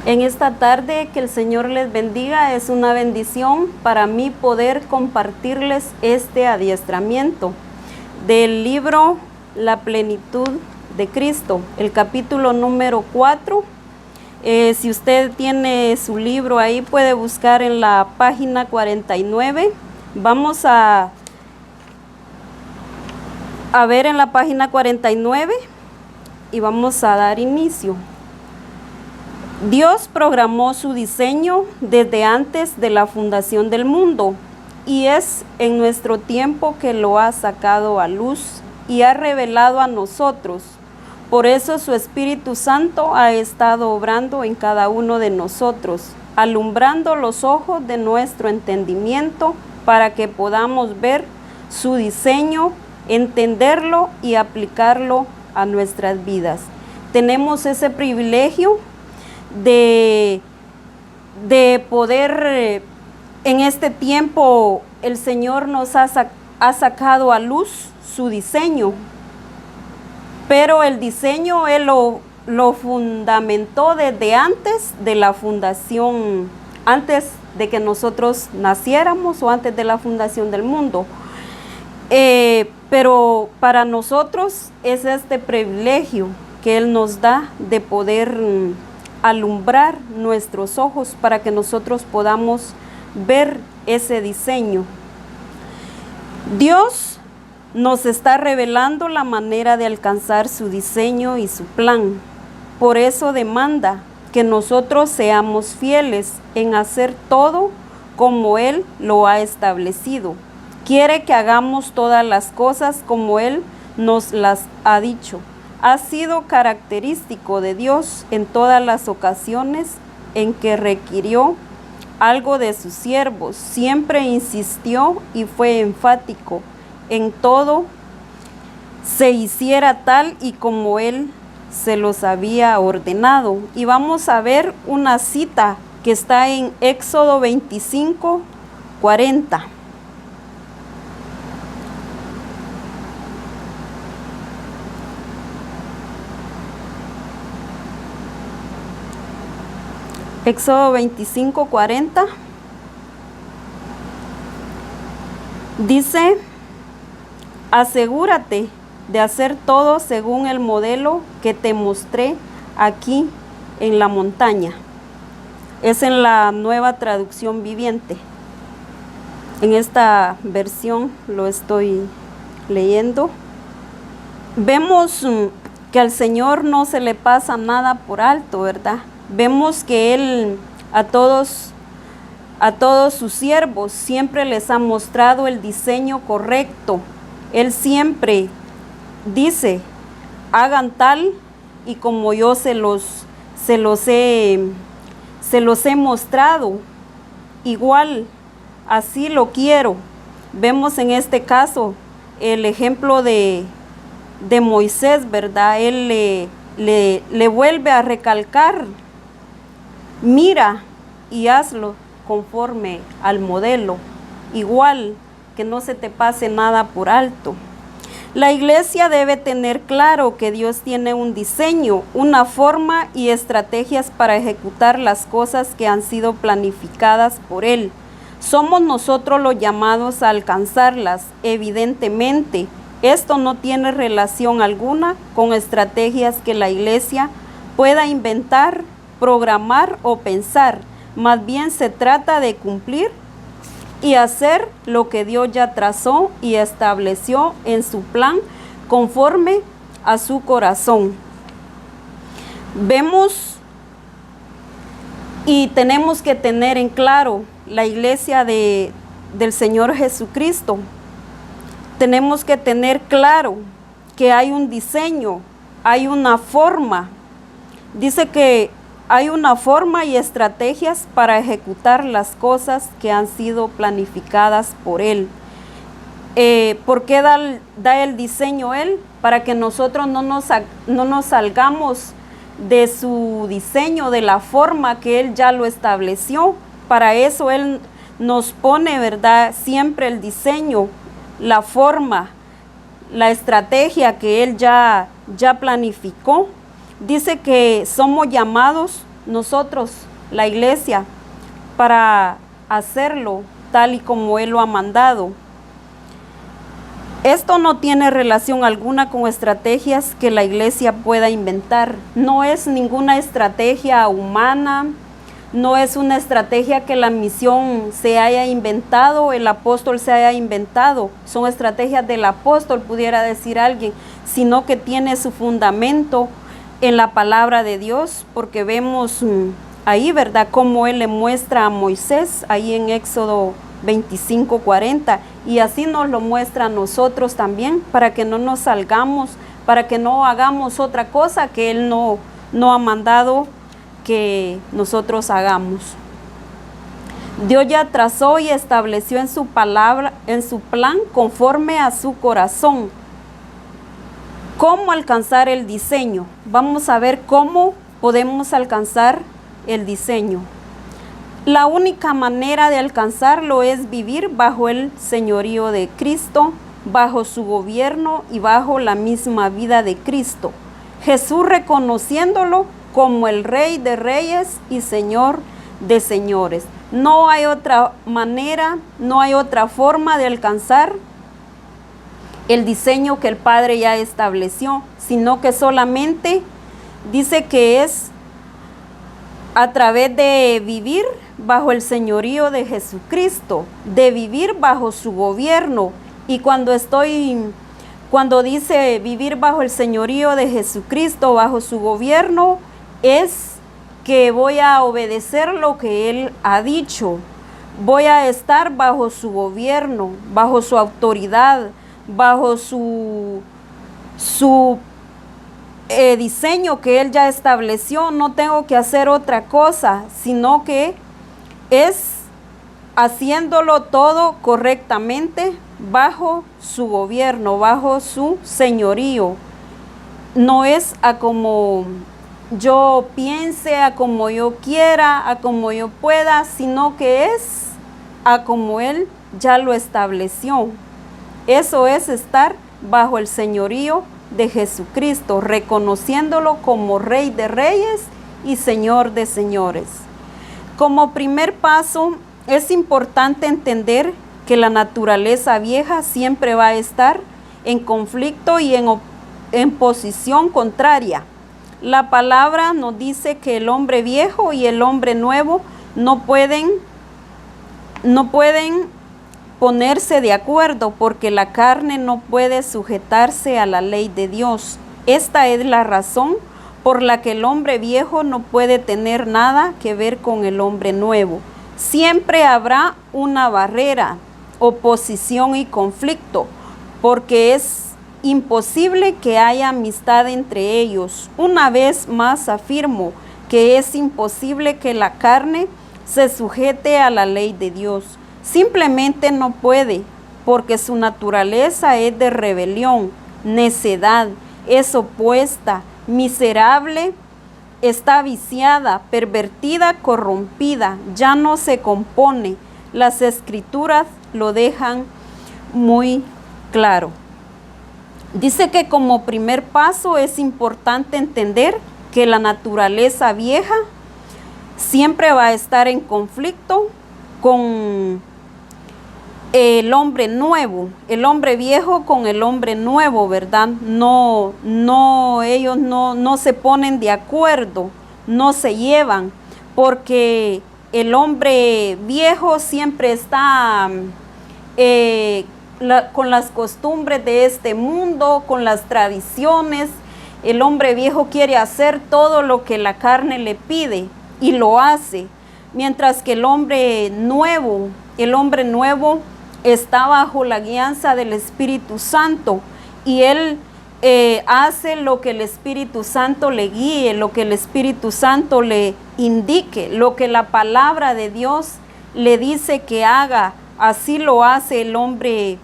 En esta tarde, que el Señor les bendiga. Es una bendición para mí poder compartirles este adiestramiento del libro La plenitud de Cristo, el capítulo número 4. Si usted tiene su libro ahí, puede buscar en la página 49. Vamos a ver en la página 49 y vamos a dar inicio. Dios programó su diseño desde antes de la fundación del mundo y es en nuestro tiempo que lo ha sacado a luz y ha revelado a nosotros. Por eso su Espíritu Santo ha estado obrando en cada uno de nosotros, alumbrando los ojos de nuestro entendimiento para que podamos ver su diseño, entenderlo y aplicarlo a nuestras vidas. Tenemos ese privilegio de poder, en este tiempo, el Señor nos ha sacado a luz su diseño, pero el diseño Él lo fundamentó desde antes de la fundación, antes de que nosotros naciéramos o antes de la fundación del mundo. Pero para nosotros es este privilegio que Él nos da de poder alumbrar nuestros ojos para que nosotros podamos ver ese diseño. Dios nos está revelando la manera de alcanzar su diseño y su plan. Por eso demanda que nosotros seamos fieles en hacer todo como Él lo ha establecido. Quiere que hagamos todas las cosas como Él nos las ha dicho. Ha sido característico de Dios en todas las ocasiones en que requirió algo de sus siervos. Siempre insistió y fue enfático en todo se hiciera tal y como Él se los había ordenado. Y vamos a ver una cita que está en Éxodo 25, 40. Éxodo 25, 40. Dice: asegúrate de hacer todo según el modelo que te mostré aquí en la montaña. Es en la Nueva Traducción Viviente. En esta versión lo estoy leyendo. Vemos que al Señor no se le pasa nada por alto, ¿verdad? Vemos que Él a todos sus siervos siempre les ha mostrado el diseño correcto. Él siempre dice: hagan tal y como yo se los he mostrado, igual así lo quiero. Vemos en este caso el ejemplo de Moisés, ¿verdad? Él le vuelve a recalcar: mira y hazlo conforme al modelo, igual, que no se te pase nada por alto. La iglesia debe tener claro que Dios tiene un diseño, una forma y estrategias para ejecutar las cosas que han sido planificadas por Él. Somos nosotros los llamados a alcanzarlas. Evidentemente, esto no tiene relación alguna con estrategias que la iglesia pueda inventar, programar o pensar. Más bien se trata de cumplir y hacer lo que Dios ya trazó y estableció en su plan conforme a su corazón. Vemos y tenemos que tener en claro la iglesia del Señor Jesucristo. Tenemos que tener claro que hay un diseño, hay una forma. Dice que hay una forma y estrategias para ejecutar las cosas que han sido planificadas por Él. ¿Por qué da el diseño Él? Para que nosotros no nos salgamos de su diseño, de la forma que Él ya lo estableció. Para eso Él nos pone, ¿verdad?, siempre el diseño, la forma, la estrategia que Él ya planificó. Dice que somos llamados nosotros, la iglesia, para hacerlo tal y como Él lo ha mandado. Esto no tiene relación alguna con estrategias que la iglesia pueda inventar. No es ninguna estrategia humana, no es una estrategia que la misión se haya inventado, el apóstol se haya inventado. Son estrategias del apóstol, pudiera decir alguien, sino que tiene su fundamento en la palabra de Dios, porque vemos ahí, ¿verdad?, cómo Él le muestra a Moisés, ahí en Éxodo 25:40, y así nos lo muestra a nosotros también, para que no nos salgamos, para que no hagamos otra cosa que Él no ha mandado que nosotros hagamos. Dios ya trazó y estableció en su palabra, en su plan, conforme a su corazón, cómo alcanzar el diseño. Vamos a ver cómo podemos alcanzar el diseño. La única manera de alcanzarlo es vivir bajo el señorío de Cristo, bajo su gobierno y bajo la misma vida de Cristo. Jesús reconociéndolo como el Rey de Reyes y Señor de Señores. No hay otra manera, no hay otra forma de alcanzar el diseño que el Padre ya estableció, sino que solamente dice que es a través de vivir bajo el señorío de Jesucristo, de vivir bajo su gobierno. Y cuando dice vivir bajo el señorío de Jesucristo, bajo su gobierno, es que voy a obedecer lo que Él ha dicho. Voy a estar bajo su gobierno, bajo su autoridad, bajo su diseño que Él ya estableció. No tengo que hacer otra cosa, sino que es haciéndolo todo correctamente bajo su gobierno, bajo su señorío. No es a como yo piense, a como yo quiera, a como yo pueda, sino que es a como Él ya lo estableció. Eso es estar bajo el señorío de Jesucristo, reconociéndolo como Rey de Reyes y Señor de Señores. Como primer paso, es importante entender que la naturaleza vieja siempre va a estar en conflicto y en posición contraria. La palabra nos dice que el hombre viejo y el hombre nuevo no pueden ponerse de acuerdo, porque la carne no puede sujetarse a la ley de Dios. Esta es la razón por la que el hombre viejo no puede tener nada que ver con el hombre nuevo. Siempre habrá una barrera, oposición y conflicto, porque es imposible que haya amistad entre ellos. Una vez más afirmo que es imposible que la carne se sujete a la ley de Dios. Simplemente no puede, porque su naturaleza es de rebelión, necedad, es opuesta, miserable, está viciada, pervertida, corrompida, ya no se compone. Las Escrituras lo dejan muy claro. Dice que como primer paso es importante entender que la naturaleza vieja siempre va a estar en conflicto con el hombre nuevo, el hombre viejo con el hombre nuevo, ¿verdad? Ellos no se ponen de acuerdo, no se llevan, porque el hombre viejo siempre está con las costumbres de este mundo, con las tradiciones. El hombre viejo quiere hacer todo lo que la carne le pide y lo hace, mientras que el hombre nuevo está bajo la guianza del Espíritu Santo, y él hace lo que el Espíritu Santo le guíe, lo que el Espíritu Santo le indique, lo que la palabra de Dios le dice que haga. Así lo hace el hombre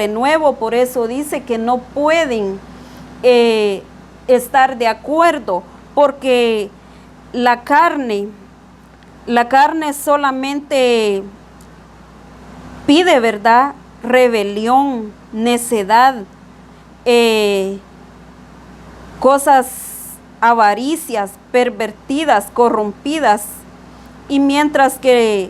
nuevo. Por eso dice que no pueden estar de acuerdo, porque la carne solamente pide, ¿verdad?, rebelión, necedad, cosas avaricias, pervertidas, corrompidas. Y mientras que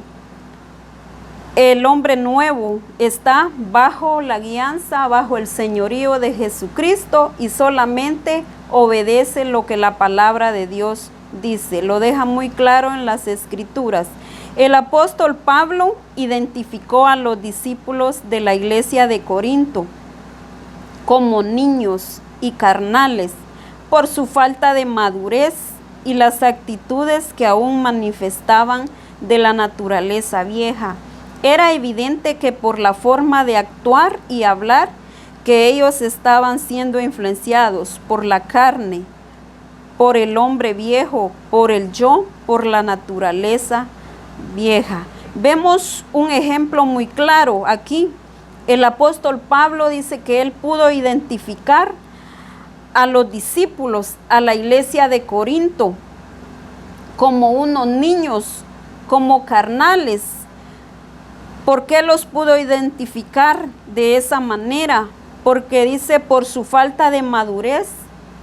el hombre nuevo está bajo la guianza, bajo el señorío de Jesucristo y solamente obedece lo que la palabra de Dios dice. Lo deja muy claro en las Escrituras. El apóstol Pablo identificó a los discípulos de la iglesia de Corinto como niños y carnales por su falta de madurez y las actitudes que aún manifestaban de la naturaleza vieja. Era evidente que por la forma de actuar y hablar, que ellos estaban siendo influenciados por la carne, por el hombre viejo, por el yo, por la naturaleza vieja. Vemos un ejemplo muy claro aquí. El apóstol Pablo dice que él pudo identificar a los discípulos, a la iglesia de Corinto, como unos niños, como carnales. ¿Por qué los pudo identificar de esa manera? Porque dice por su falta de madurez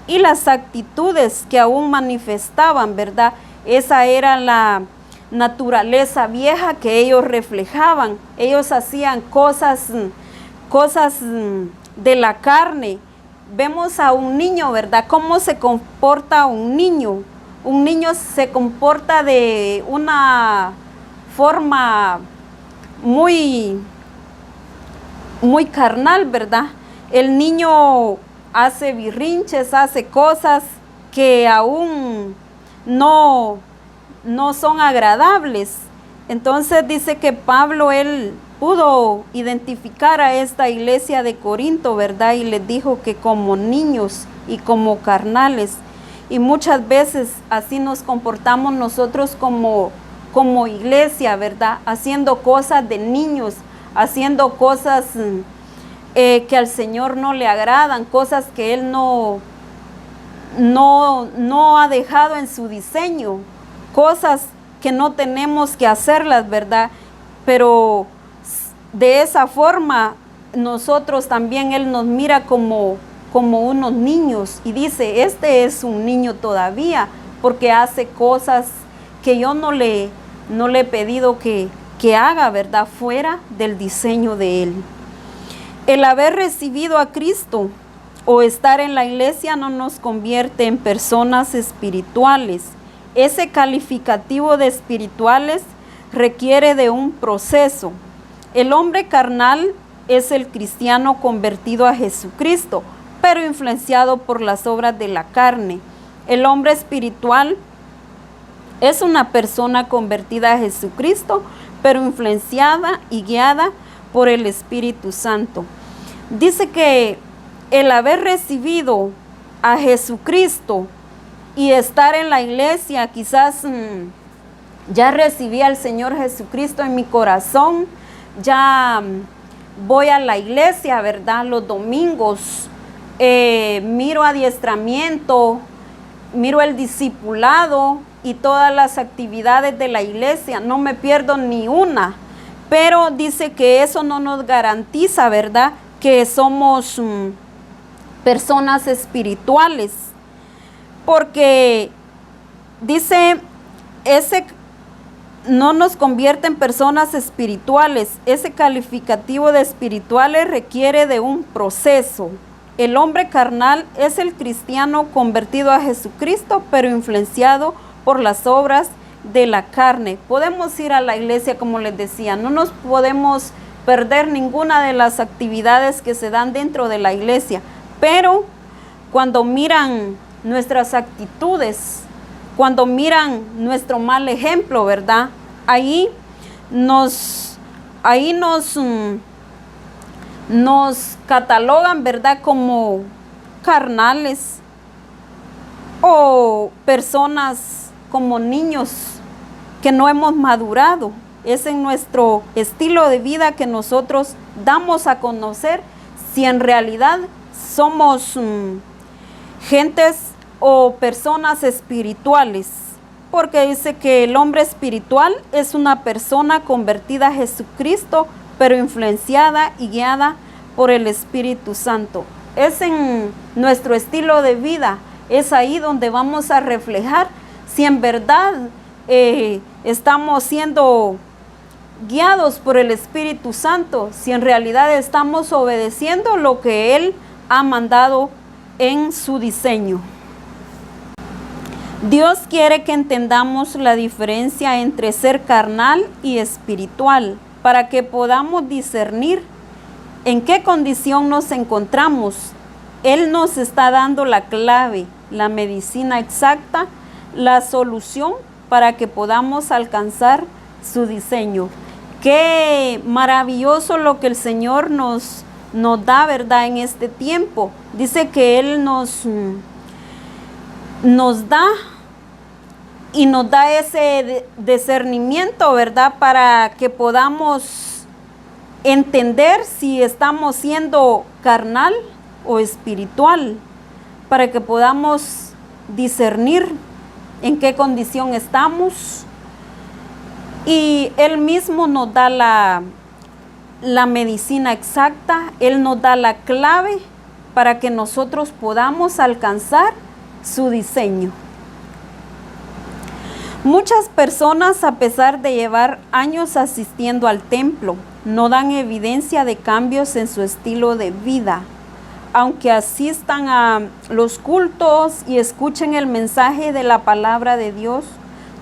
y las actitudes que aún manifestaban, ¿verdad? Esa era la naturaleza vieja que ellos reflejaban. Ellos hacían cosas de la carne. Vemos a un niño, ¿verdad? ¿Cómo se comporta un niño? Un niño se comporta de una forma muy carnal, ¿verdad? El niño hace berrinches, hace cosas que aún no son agradables. Entonces dice que Pablo, él pudo identificar a esta iglesia de Corinto, ¿verdad? Y les dijo que como niños y como carnales. Y muchas veces así nos comportamos nosotros como iglesia, ¿verdad? Haciendo cosas de niños, haciendo cosas que al Señor no le agradan, cosas que Él no ha dejado en su diseño, cosas que no tenemos que hacerlas, ¿verdad? Pero de esa forma nosotros también Él nos mira como unos niños y dice, este es un niño todavía, porque hace cosas que yo no le he pedido que haga, ¿verdad? Fuera del diseño de Él. El haber recibido a Cristo o estar en la iglesia no nos convierte en personas espirituales. Ese calificativo de espirituales requiere de un proceso. El hombre carnal es el cristiano convertido a Jesucristo, pero influenciado por las obras de la carne. El hombre espiritual es una persona convertida a Jesucristo, pero influenciada y guiada por el Espíritu Santo. Dice que el haber recibido a Jesucristo y estar en la iglesia, quizás ya recibí al Señor Jesucristo en mi corazón, ya voy a la iglesia, ¿verdad? Los domingos, miro adiestramiento, miro el discipulado y todas las actividades de la iglesia, no me pierdo ni una, pero dice que eso no nos garantiza, ¿verdad?, que somos personas espirituales, porque dice, ese no nos convierte en personas espirituales. Ese calificativo de espirituales requiere de un proceso. El hombre carnal es el cristiano convertido a Jesucristo, pero influenciado por las obras de la carne. Podemos ir a la iglesia, como les decía, no nos podemos perder ninguna de las actividades que se dan dentro de la iglesia, pero cuando miran nuestras actitudes, cuando miran nuestro mal ejemplo, ¿verdad? Ahí nos catalogan, ¿verdad?, como carnales o personas como niños que no hemos madurado. Es en nuestro estilo de vida que nosotros damos a conocer si en realidad somos gentes o personas espirituales, porque dice que el hombre espiritual es una persona convertida a Jesucristo, pero influenciada y guiada por el Espíritu Santo. Es en nuestro estilo de vida, es ahí donde vamos a reflejar si en verdad estamos siendo guiados por el Espíritu Santo, si en realidad estamos obedeciendo lo que Él ha mandado en su diseño. Dios quiere que entendamos la diferencia entre ser carnal y espiritual, para que podamos discernir en qué condición nos encontramos. Él nos está dando la clave, la medicina exacta, la solución para que podamos alcanzar su diseño. Qué maravilloso lo que el Señor nos da, ¿verdad? En este tiempo. Dice que Él nos da y nos da ese discernimiento, ¿verdad? Para que podamos entender si estamos siendo carnal o espiritual, para que podamos discernir en qué condición estamos. Y Él mismo nos da la medicina exacta, Él nos da la clave para que nosotros podamos alcanzar su diseño. Muchas personas, a pesar de llevar años asistiendo al templo, no dan evidencia de cambios en su estilo de vida. Aunque asistan a los cultos y escuchen el mensaje de la palabra de Dios,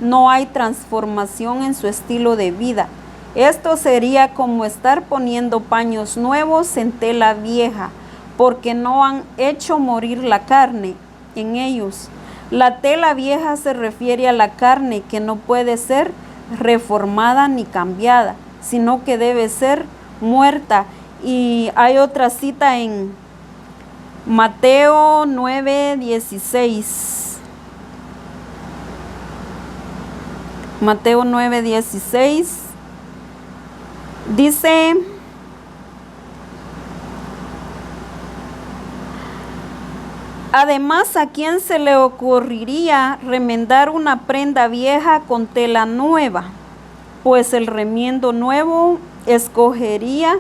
no hay transformación en su estilo de vida. Esto sería como estar poniendo paños nuevos en tela vieja, porque no han hecho morir la carne en ellos. La tela vieja se refiere a la carne que no puede ser reformada ni cambiada, sino que debe ser muerta. Y hay otra cita en Mateo 9:16. Mateo 9:16 dice: además, ¿a quién se le ocurriría remendar una prenda vieja con tela nueva? Pues el remiendo nuevo encogería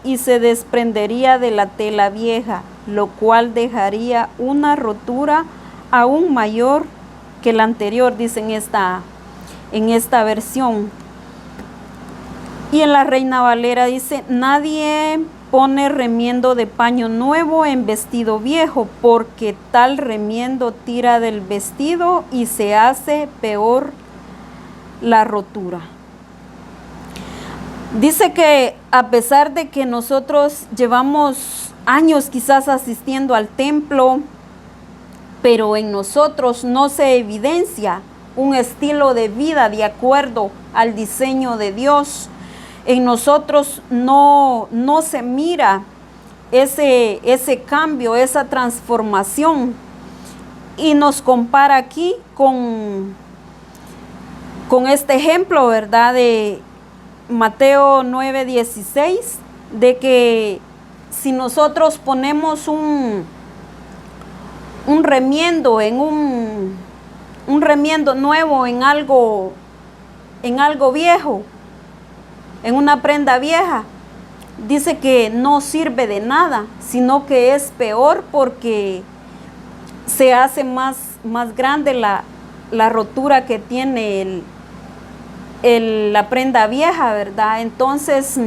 y se desprendería de la tela vieja, lo cual dejaría una rotura aún mayor que la anterior, dice en esta versión. Y en la Reina Valera dice: nadie pone remiendo de paño nuevo en vestido viejo, porque tal remiendo tira del vestido y se hace peor la rotura. Dice que a pesar de que nosotros llevamos años quizás asistiendo al templo, pero en nosotros no se evidencia un estilo de vida de acuerdo al diseño de Dios. En nosotros no se mira ese cambio, esa transformación. Y nos compara aquí con este ejemplo, ¿verdad? De Mateo 9:16, de que si nosotros ponemos un remiendo un remiendo nuevo en algo viejo, en una prenda vieja, dice que no sirve de nada, sino que es peor, porque se hace más grande la rotura que tiene la prenda vieja, ¿verdad? Entonces,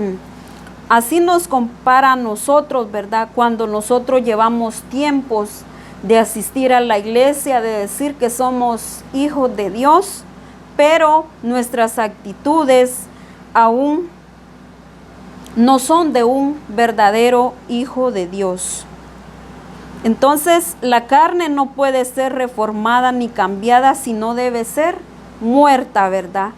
así nos compara a nosotros, ¿verdad? Cuando nosotros llevamos tiempos de asistir a la iglesia, de decir que somos hijos de Dios, pero nuestras actitudes aún no son de un verdadero hijo de Dios. Entonces, la carne no puede ser reformada ni cambiada, sino debe ser muerta, ¿verdad?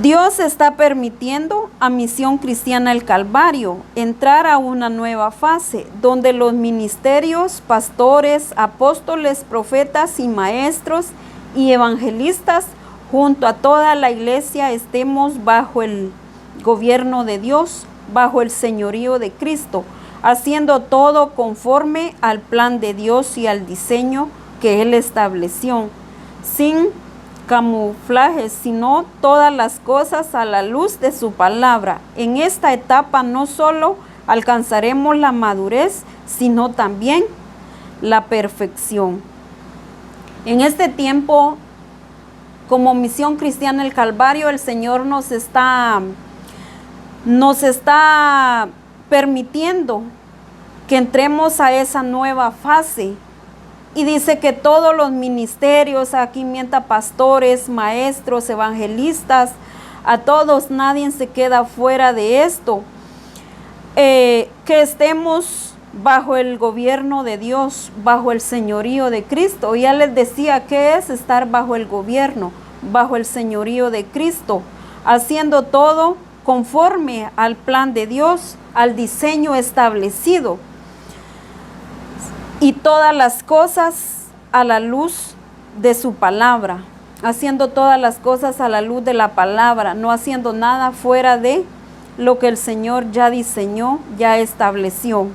Dios está permitiendo a Misión Cristiana El Calvario entrar a una nueva fase, donde los ministerios, pastores, apóstoles, profetas y maestros y evangelistas, junto a toda la iglesia, estemos bajo el gobierno de Dios, bajo el señorío de Cristo, haciendo todo conforme al plan de Dios y al diseño que Él estableció, sin camuflajes, sino todas las cosas a la luz de su palabra. En esta etapa no solo alcanzaremos la madurez, sino también la perfección. En este tiempo, como Misión Cristiana El Calvario, el Señor nos está permitiendo que entremos a esa nueva fase. Y dice que todos los ministerios, aquí mienta pastores, maestros, evangelistas, a todos, nadie se queda fuera de esto. Que estemos bajo el gobierno de Dios, bajo el señorío de Cristo. Ya les decía qué es estar bajo el gobierno, bajo el señorío de Cristo, haciendo todo conforme al plan de Dios, al diseño establecido. Y todas las cosas a la luz de su palabra, haciendo todas las cosas a la luz de la palabra, no haciendo nada fuera de lo que el Señor ya diseñó, ya estableció.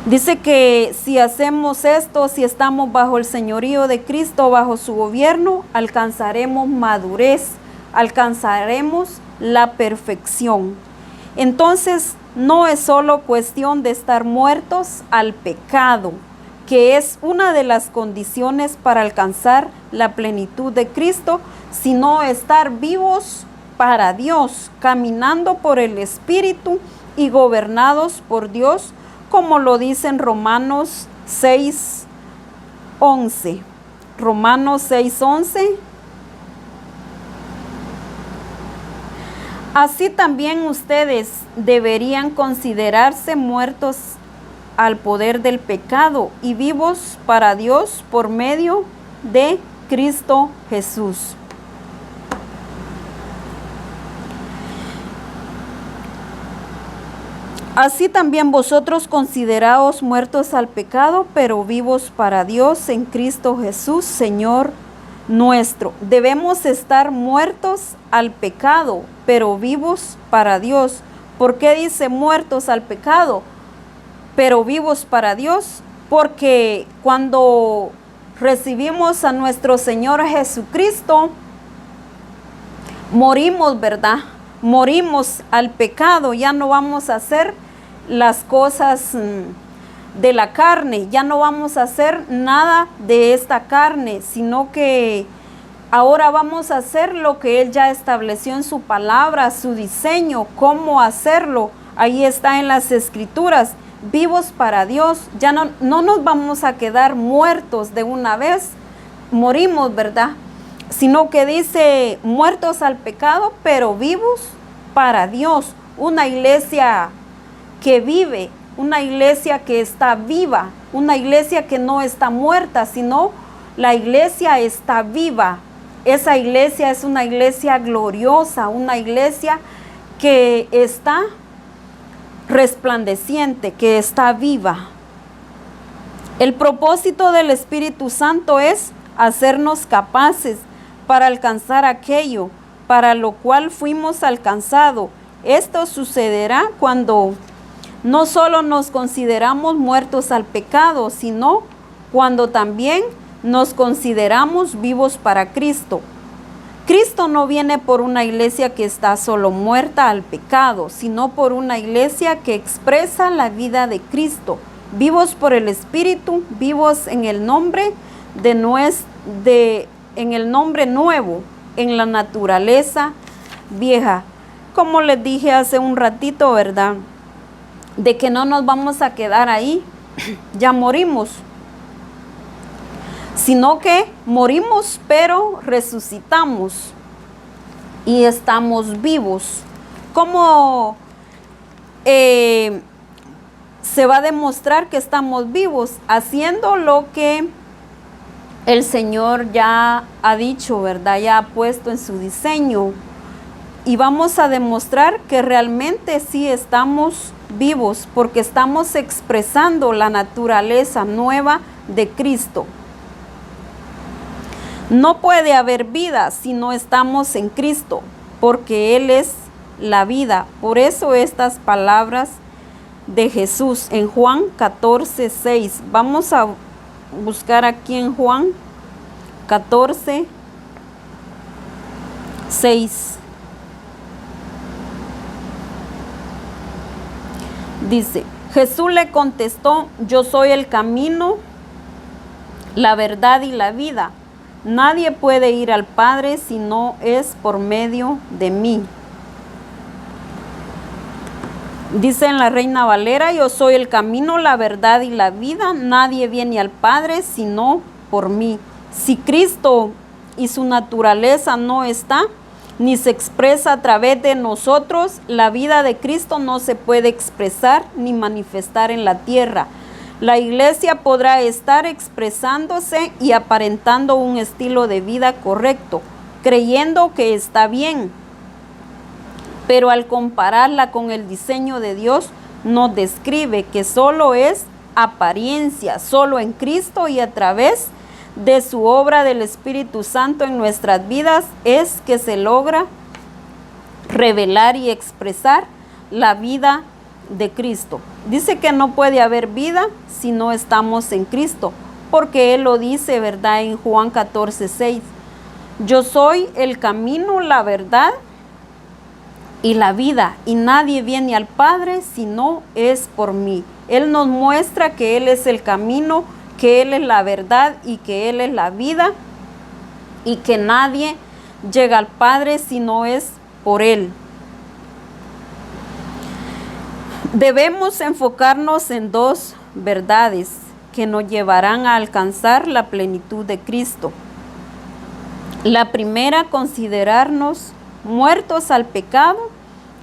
Dice que si hacemos esto, si estamos bajo el señorío de Cristo, bajo su gobierno, alcanzaremos madurez, alcanzaremos la perfección. Entonces, no es solo cuestión de estar muertos al pecado, que es una de las condiciones para alcanzar la plenitud de Cristo, sino estar vivos para Dios, caminando por el Espíritu y gobernados por Dios, como lo dice en Romanos 6:11. Romanos 6:11. Así también ustedes deberían considerarse muertos al poder del pecado y vivos para Dios por medio de Cristo Jesús. Así también vosotros consideraos muertos al pecado, pero vivos para Dios en Cristo Jesús, Señor nuestro. Debemos estar muertos al pecado, pero vivos para Dios. ¿Por qué dice muertos al pecado, pero vivos para Dios? Porque cuando recibimos a nuestro Señor Jesucristo, morimos, ¿verdad? Morimos al pecado, ya no vamos a hacer las cosas de la carne, ya no vamos a hacer nada de esta carne, sino que ahora vamos a hacer lo que Él ya estableció en su palabra, su diseño, cómo hacerlo. Ahí está en las Escrituras, vivos para Dios. Ya no nos vamos a quedar muertos de una vez, morimos, ¿verdad? Sino que dice muertos al pecado, pero vivos para Dios. Una iglesia que vive, una iglesia que está viva, una iglesia que no está muerta, sino la iglesia está viva. Esa iglesia es una iglesia gloriosa, una iglesia que está resplandeciente, que está viva. El propósito del Espíritu Santo es hacernos capaces para alcanzar aquello para lo cual fuimos alcanzados. Esto sucederá cuando no solo nos consideramos muertos al pecado, sino cuando también nos consideramos vivos para Cristo. Cristo no viene por una iglesia que está solo muerta al pecado, sino por una iglesia que expresa la vida de Cristo, vivos por el Espíritu, vivos en el nombre en el nombre nuevo, en la naturaleza vieja. Como les dije hace un ratito, ¿verdad? De que no nos vamos a quedar ahí, ya morimos, sino que morimos, pero resucitamos y estamos vivos. ¿Cómo se va a demostrar que estamos vivos? Haciendo lo que el Señor ya ha dicho, ¿verdad? Ya ha puesto en su diseño. Y vamos a demostrar que realmente sí estamos vivos, porque estamos expresando la naturaleza nueva de Cristo. No puede haber vida si no estamos en Cristo, porque Él es la vida. Por eso estas palabras de Jesús en Juan 14:6. Vamos a buscar aquí en Juan 14:6. Dice: Jesús le contestó: yo soy el camino, la verdad y la vida. Nadie puede ir al Padre si no es por medio de mí. Dice en la Reina Valera: yo soy el camino, la verdad y la vida. Nadie viene al Padre sino por mí. Si Cristo y su naturaleza no está, ni se expresa a través de nosotros, la vida de Cristo no se puede expresar ni manifestar en la tierra. La iglesia podrá estar expresándose y aparentando un estilo de vida correcto, creyendo que está bien, pero al compararla con el diseño de Dios, nos describe que solo es apariencia, solo en Cristo y a través de su obra del Espíritu Santo en nuestras vidas es que se logra revelar y expresar la vida de Cristo. Dice que no puede haber vida si no estamos en Cristo, porque Él lo dice, ¿verdad? En Juan 14:6. Yo soy el camino, la verdad y la vida, y nadie viene al Padre si no es por mí. Él nos muestra que Él es el camino, que Él es la verdad y que Él es la vida, y que nadie llega al Padre si no es por Él. Debemos enfocarnos en dos verdades que nos llevarán a alcanzar la plenitud de Cristo. La primera, considerarnos muertos al pecado,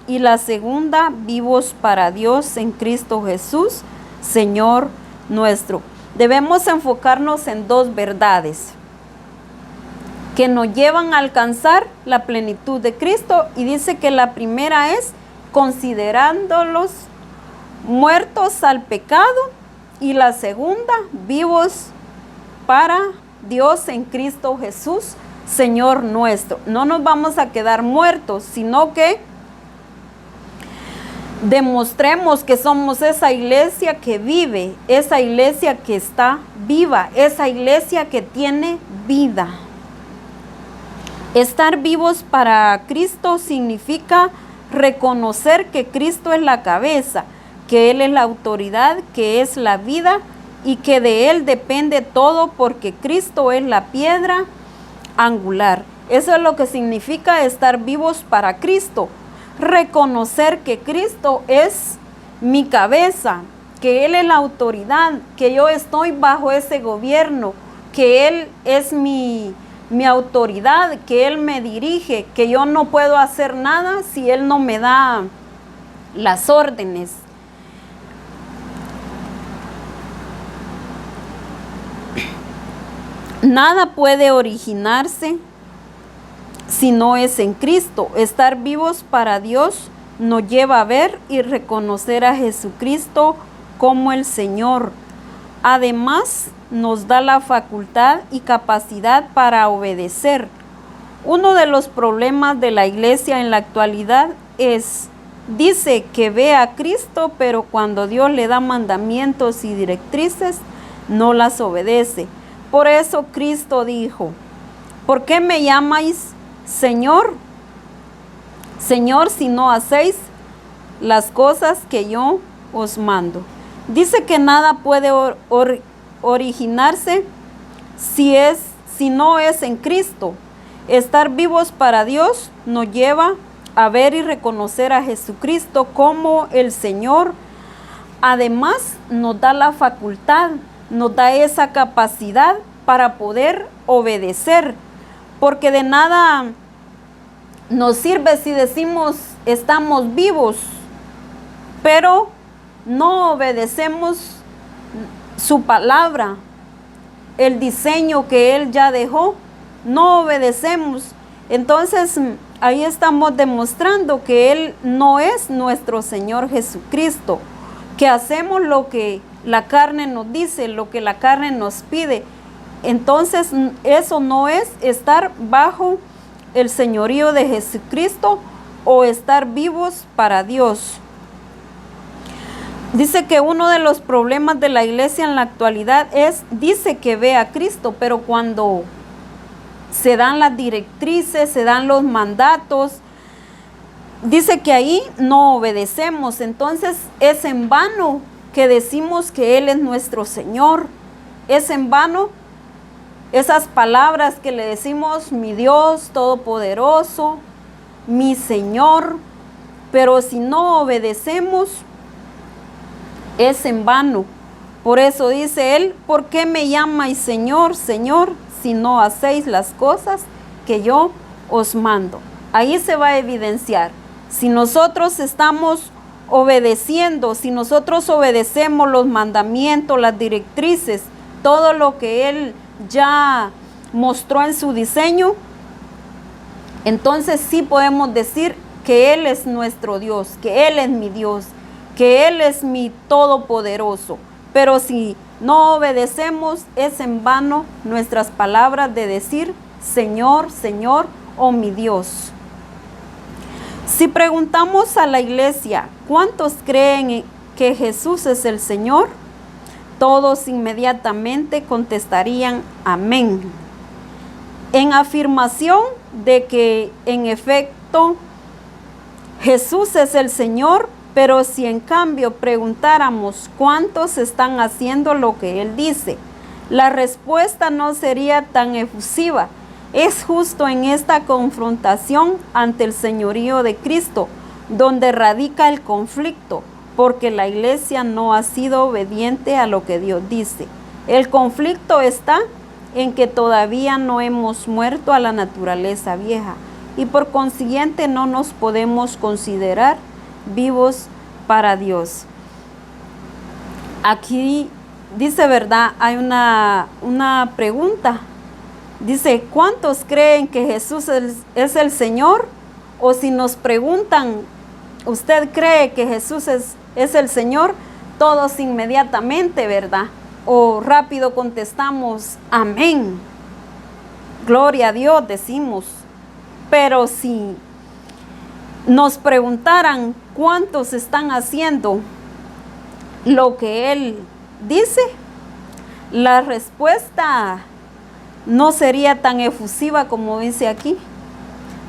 y la segunda, vivos para Dios en Cristo Jesús, Señor nuestro. Debemos enfocarnos en dos verdades que nos llevan a alcanzar la plenitud de Cristo, y dice que la primera es considerándolos muertos al pecado, y la segunda, vivos para Dios en Cristo Jesús, Señor nuestro. No nos vamos a quedar muertos, sino que demostremos que somos esa iglesia que vive, esa iglesia que está viva, esa iglesia que tiene vida. Estar vivos para Cristo significa reconocer que Cristo es la cabeza, que Él es la autoridad, que es la vida y que de Él depende todo, porque Cristo es la piedra angular. Eso es lo que significa estar vivos para Cristo. Reconocer que Cristo es mi cabeza, que Él es la autoridad, que yo estoy bajo ese gobierno, que Él es mi autoridad, que Él me dirige, que yo no puedo hacer nada si Él no me da las órdenes. Nada puede originarse si no es en Cristo. Estar vivos para Dios nos lleva a ver y reconocer a Jesucristo como el Señor. Además, nos da la facultad y capacidad para obedecer. Uno de los problemas de la iglesia en la actualidad dice que ve a Cristo, pero cuando Dios le da mandamientos y directrices, no las obedece. Por eso Cristo dijo: ¿por qué me llamáis Señor, Señor, si no hacéis las cosas que yo os mando? Dice que nada puede originarse si no es en Cristo. Estar vivos para Dios nos lleva a ver y reconocer a Jesucristo como el Señor. Además, nos da la facultad, nos da esa capacidad para poder obedecer, porque de nada nos sirve si decimos estamos vivos, pero no obedecemos su palabra, el diseño que Él ya dejó, no obedecemos. Entonces ahí estamos demostrando que Él no es nuestro Señor Jesucristo, que hacemos lo que la carne nos dice, lo que la carne nos pide. Entonces eso no es estar bajo el señorío de Jesucristo o estar vivos para Dios. Dice que uno de los problemas de la iglesia en la actualidad dice que ve a Cristo, pero cuando se dan las directrices, se dan los mandatos, dice que ahí no obedecemos. Entonces es en vano que decimos que Él es nuestro Señor, es en vano esas palabras que le decimos, mi Dios Todopoderoso, mi Señor, pero si no obedecemos, es en vano. Por eso dice Él, ¿por qué me llamáis Señor, Señor, si no hacéis las cosas que yo os mando? Ahí se va a evidenciar. Si nosotros estamos obedeciendo, si nosotros obedecemos los mandamientos, las directrices, todo lo que Él ya mostró en su diseño, entonces sí podemos decir que Él es nuestro Dios, que Él es mi Dios, que Él es mi Todopoderoso. Pero si no obedecemos, es en vano nuestras palabras de decir Señor, Señor o mi Dios. Si preguntamos a la iglesia, ¿cuántos creen que Jesús es el Señor? Todos inmediatamente contestarían amén. En afirmación de que en efecto Jesús es el Señor, pero si en cambio preguntáramos cuántos están haciendo lo que Él dice, la respuesta no sería tan efusiva. Es justo en esta confrontación ante el señorío de Cristo donde radica el conflicto, porque la iglesia no ha sido obediente a lo que Dios dice. El conflicto está en que todavía no hemos muerto a la naturaleza vieja y por consiguiente no nos podemos considerar vivos para Dios. Aquí dice, ¿verdad? Hay una pregunta. Dice, ¿cuántos creen que Jesús es el Señor? O si nos preguntan, ¿usted cree que Jesús es el Señor? Todos inmediatamente, ¿verdad? O rápido contestamos, amén. Gloria a Dios, decimos. Pero si nos preguntaran cuántos están haciendo lo que Él dice, la respuesta no sería tan efusiva como dice aquí,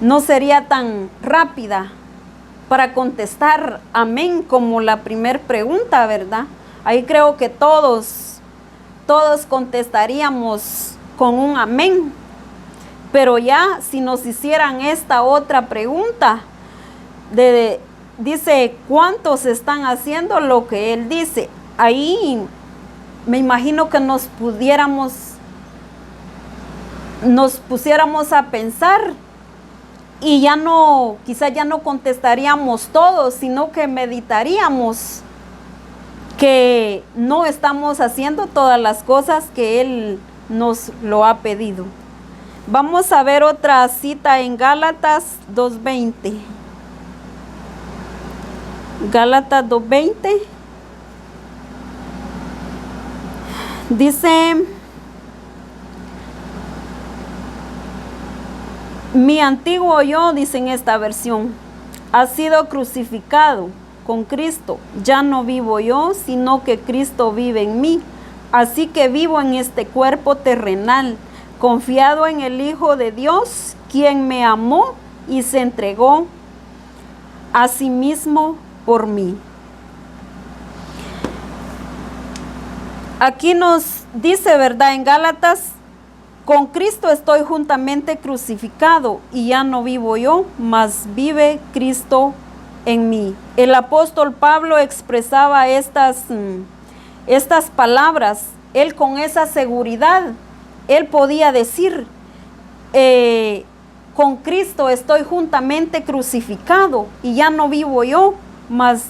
no sería tan rápida para contestar amén como la primera pregunta, ¿verdad? Ahí creo que todos contestaríamos con un amén. Pero ya si nos hicieran esta otra pregunta, dice, ¿cuántos están haciendo lo que Él dice? Ahí me imagino que nos pusiéramos a pensar y quizás ya no contestaríamos todos, sino que meditaríamos que no estamos haciendo todas las cosas que Él nos lo ha pedido. Vamos a ver otra cita en Gálatas 2:20. Gálatas 2:20 dice, mi antiguo yo, dice en esta versión, ha sido crucificado con Cristo. Ya no vivo yo, sino que Cristo vive en mí. Así que vivo en este cuerpo terrenal, confiado en el Hijo de Dios, quien me amó y se entregó a sí mismo por mí. Aquí nos dice, ¿verdad? En Gálatas, con Cristo estoy juntamente crucificado y ya no vivo yo, mas vive Cristo en mí. El apóstol Pablo expresaba estas palabras. Él con esa seguridad, él podía decir, con Cristo estoy juntamente crucificado y ya no vivo yo, mas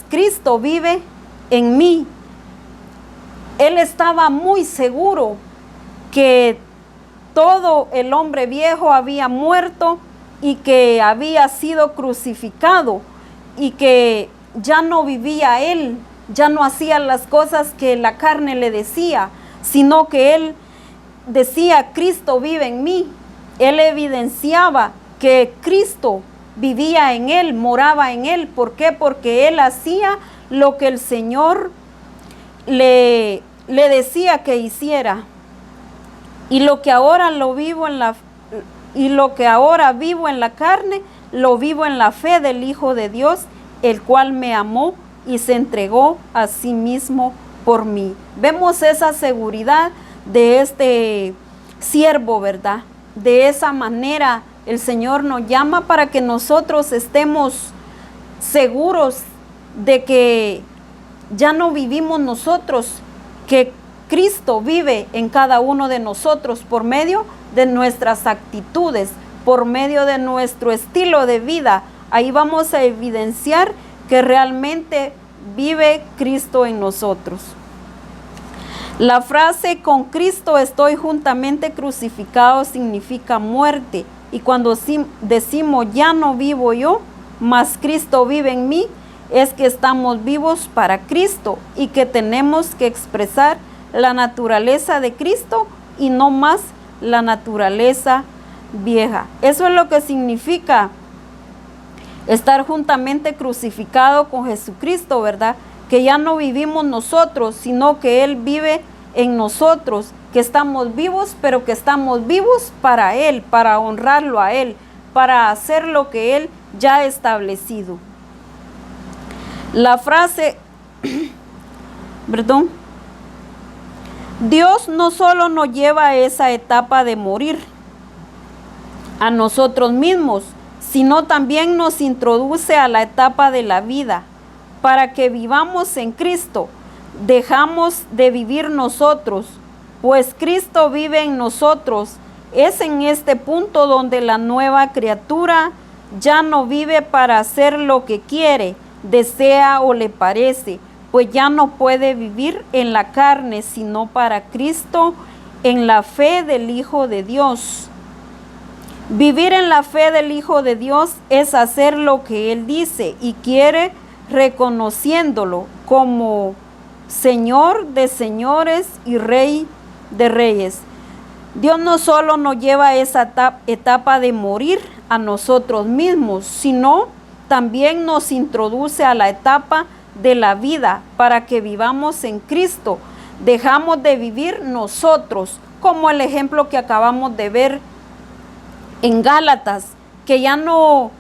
Cristo vive en mí. Él estaba muy seguro que todo el hombre viejo había muerto y que había sido crucificado y que ya no vivía él, ya no hacía las cosas que la carne le decía, sino que él decía, Cristo vive en mí. Él evidenciaba que Cristo vivía en él, moraba en él. ¿Por qué? Porque él hacía lo que el Señor le decía que hiciera. Y lo que ahora vivo en la carne, lo vivo en la fe del Hijo de Dios, el cual me amó y se entregó a sí mismo por mí. Vemos esa seguridad de este siervo, ¿verdad? De esa manera el Señor nos llama para que nosotros estemos seguros de que ya no vivimos nosotros, que Cristo vive en cada uno de nosotros por medio de nuestras actitudes, por medio de nuestro estilo de vida. Ahí vamos a evidenciar que realmente vive Cristo en nosotros. La frase "con Cristo estoy juntamente crucificado" significa muerte. Y cuando decimos "ya no vivo yo, mas Cristo vive en mí", es que estamos vivos para Cristo y que tenemos que expresar la naturaleza de Cristo y no más la naturaleza vieja. Eso es lo que significa estar juntamente crucificado con Jesucristo, ¿verdad? Que ya no vivimos nosotros, sino que Él vive en nosotros, que estamos vivos, pero que estamos vivos para Él, para honrarlo a Él, para hacer lo que Él ya ha establecido. La frase, perdón, Dios no solo nos lleva a esa etapa de morir a nosotros mismos, sino también nos introduce a la etapa de la vida, para que vivamos en Cristo. Dejamos de vivir nosotros, pues Cristo vive en nosotros. Es en este punto donde la nueva criatura ya no vive para hacer lo que quiere, desea o le parece, pues ya no puede vivir en la carne, sino para Cristo, en la fe del Hijo de Dios. Vivir en la fe del Hijo de Dios es hacer lo que Él dice y quiere, reconociéndolo como Señor de señores y Rey de reyes. Dios no solo nos lleva a esa etapa de morir a nosotros mismos, sino también nos introduce a la etapa de la vida para que vivamos en Cristo. Dejamos de vivir nosotros, como el ejemplo que acabamos de ver en Gálatas, que ya no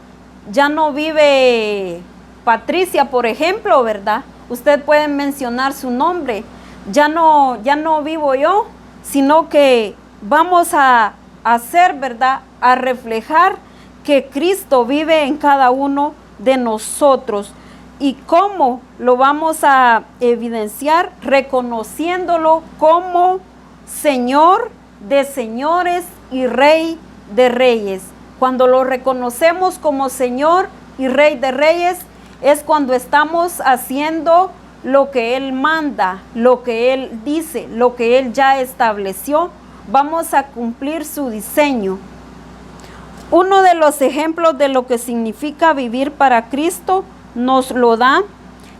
vive Patricia, por ejemplo, ¿verdad? Usted puede mencionar su nombre. Ya no vivo yo, sino que vamos a hacer, ¿verdad? A reflejar que Cristo vive en cada uno de nosotros. ¿Y cómo lo vamos a evidenciar? Reconociéndolo como Señor de señores y Rey de reyes. Cuando lo reconocemos como Señor y Rey de reyes, es cuando estamos haciendo lo que Él manda, lo que Él dice, lo que Él ya estableció. Vamos a cumplir su diseño. Uno de los ejemplos de lo que significa vivir para Cristo nos lo da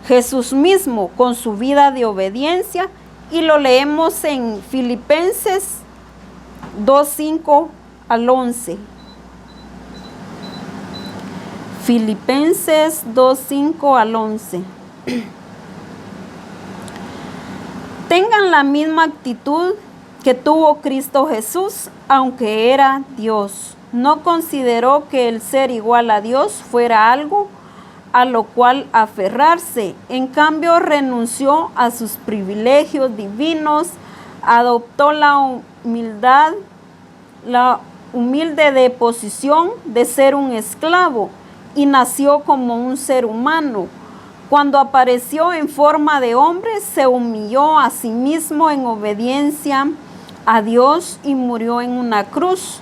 Jesús mismo con su vida de obediencia, y lo leemos en Filipenses 2:5 al 11. Filipenses 2:5 al 11. Tengan la misma actitud que tuvo Cristo Jesús, aunque era Dios. No consideró que el ser igual a Dios fuera algo a lo cual aferrarse. En cambio, renunció a sus privilegios divinos, adoptó la humilde de posición de ser un esclavo y nació como un ser humano. Cuando apareció en forma de hombre, se humilló a sí mismo en obediencia a Dios y murió en una cruz,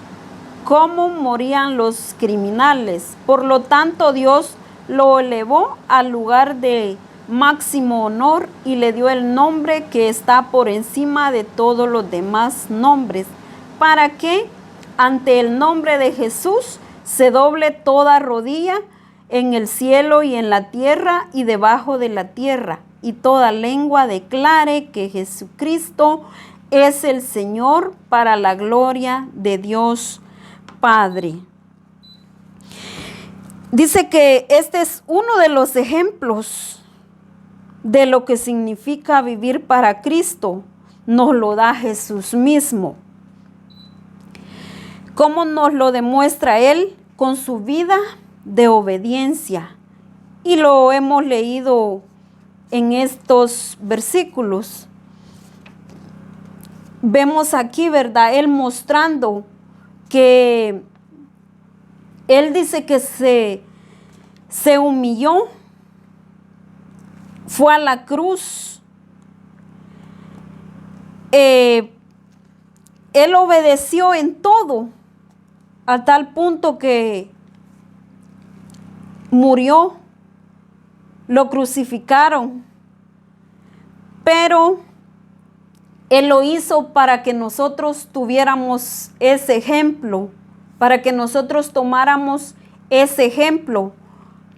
como morían los criminales. Por lo tanto, Dios lo elevó al lugar de máximo honor y le dio el nombre que está por encima de todos los demás nombres, para que ante el nombre de Jesús se doble toda rodilla en el cielo y en la tierra y debajo de la tierra, y toda lengua declare que Jesucristo es el Señor, para la gloria de Dios Padre. Dice que este es uno de los ejemplos de lo que significa vivir para Cristo. Nos lo da Jesús mismo. ¿Cómo nos lo demuestra Él? Con su vida de obediencia. Y lo hemos leído en estos versículos. Vemos aquí, ¿verdad? Él mostrando que él dice que se humilló, fue a la cruz, él obedeció en todo, a tal punto que murió, lo crucificaron, pero él lo hizo para que nosotros tuviéramos ese ejemplo, para que nosotros tomáramos ese ejemplo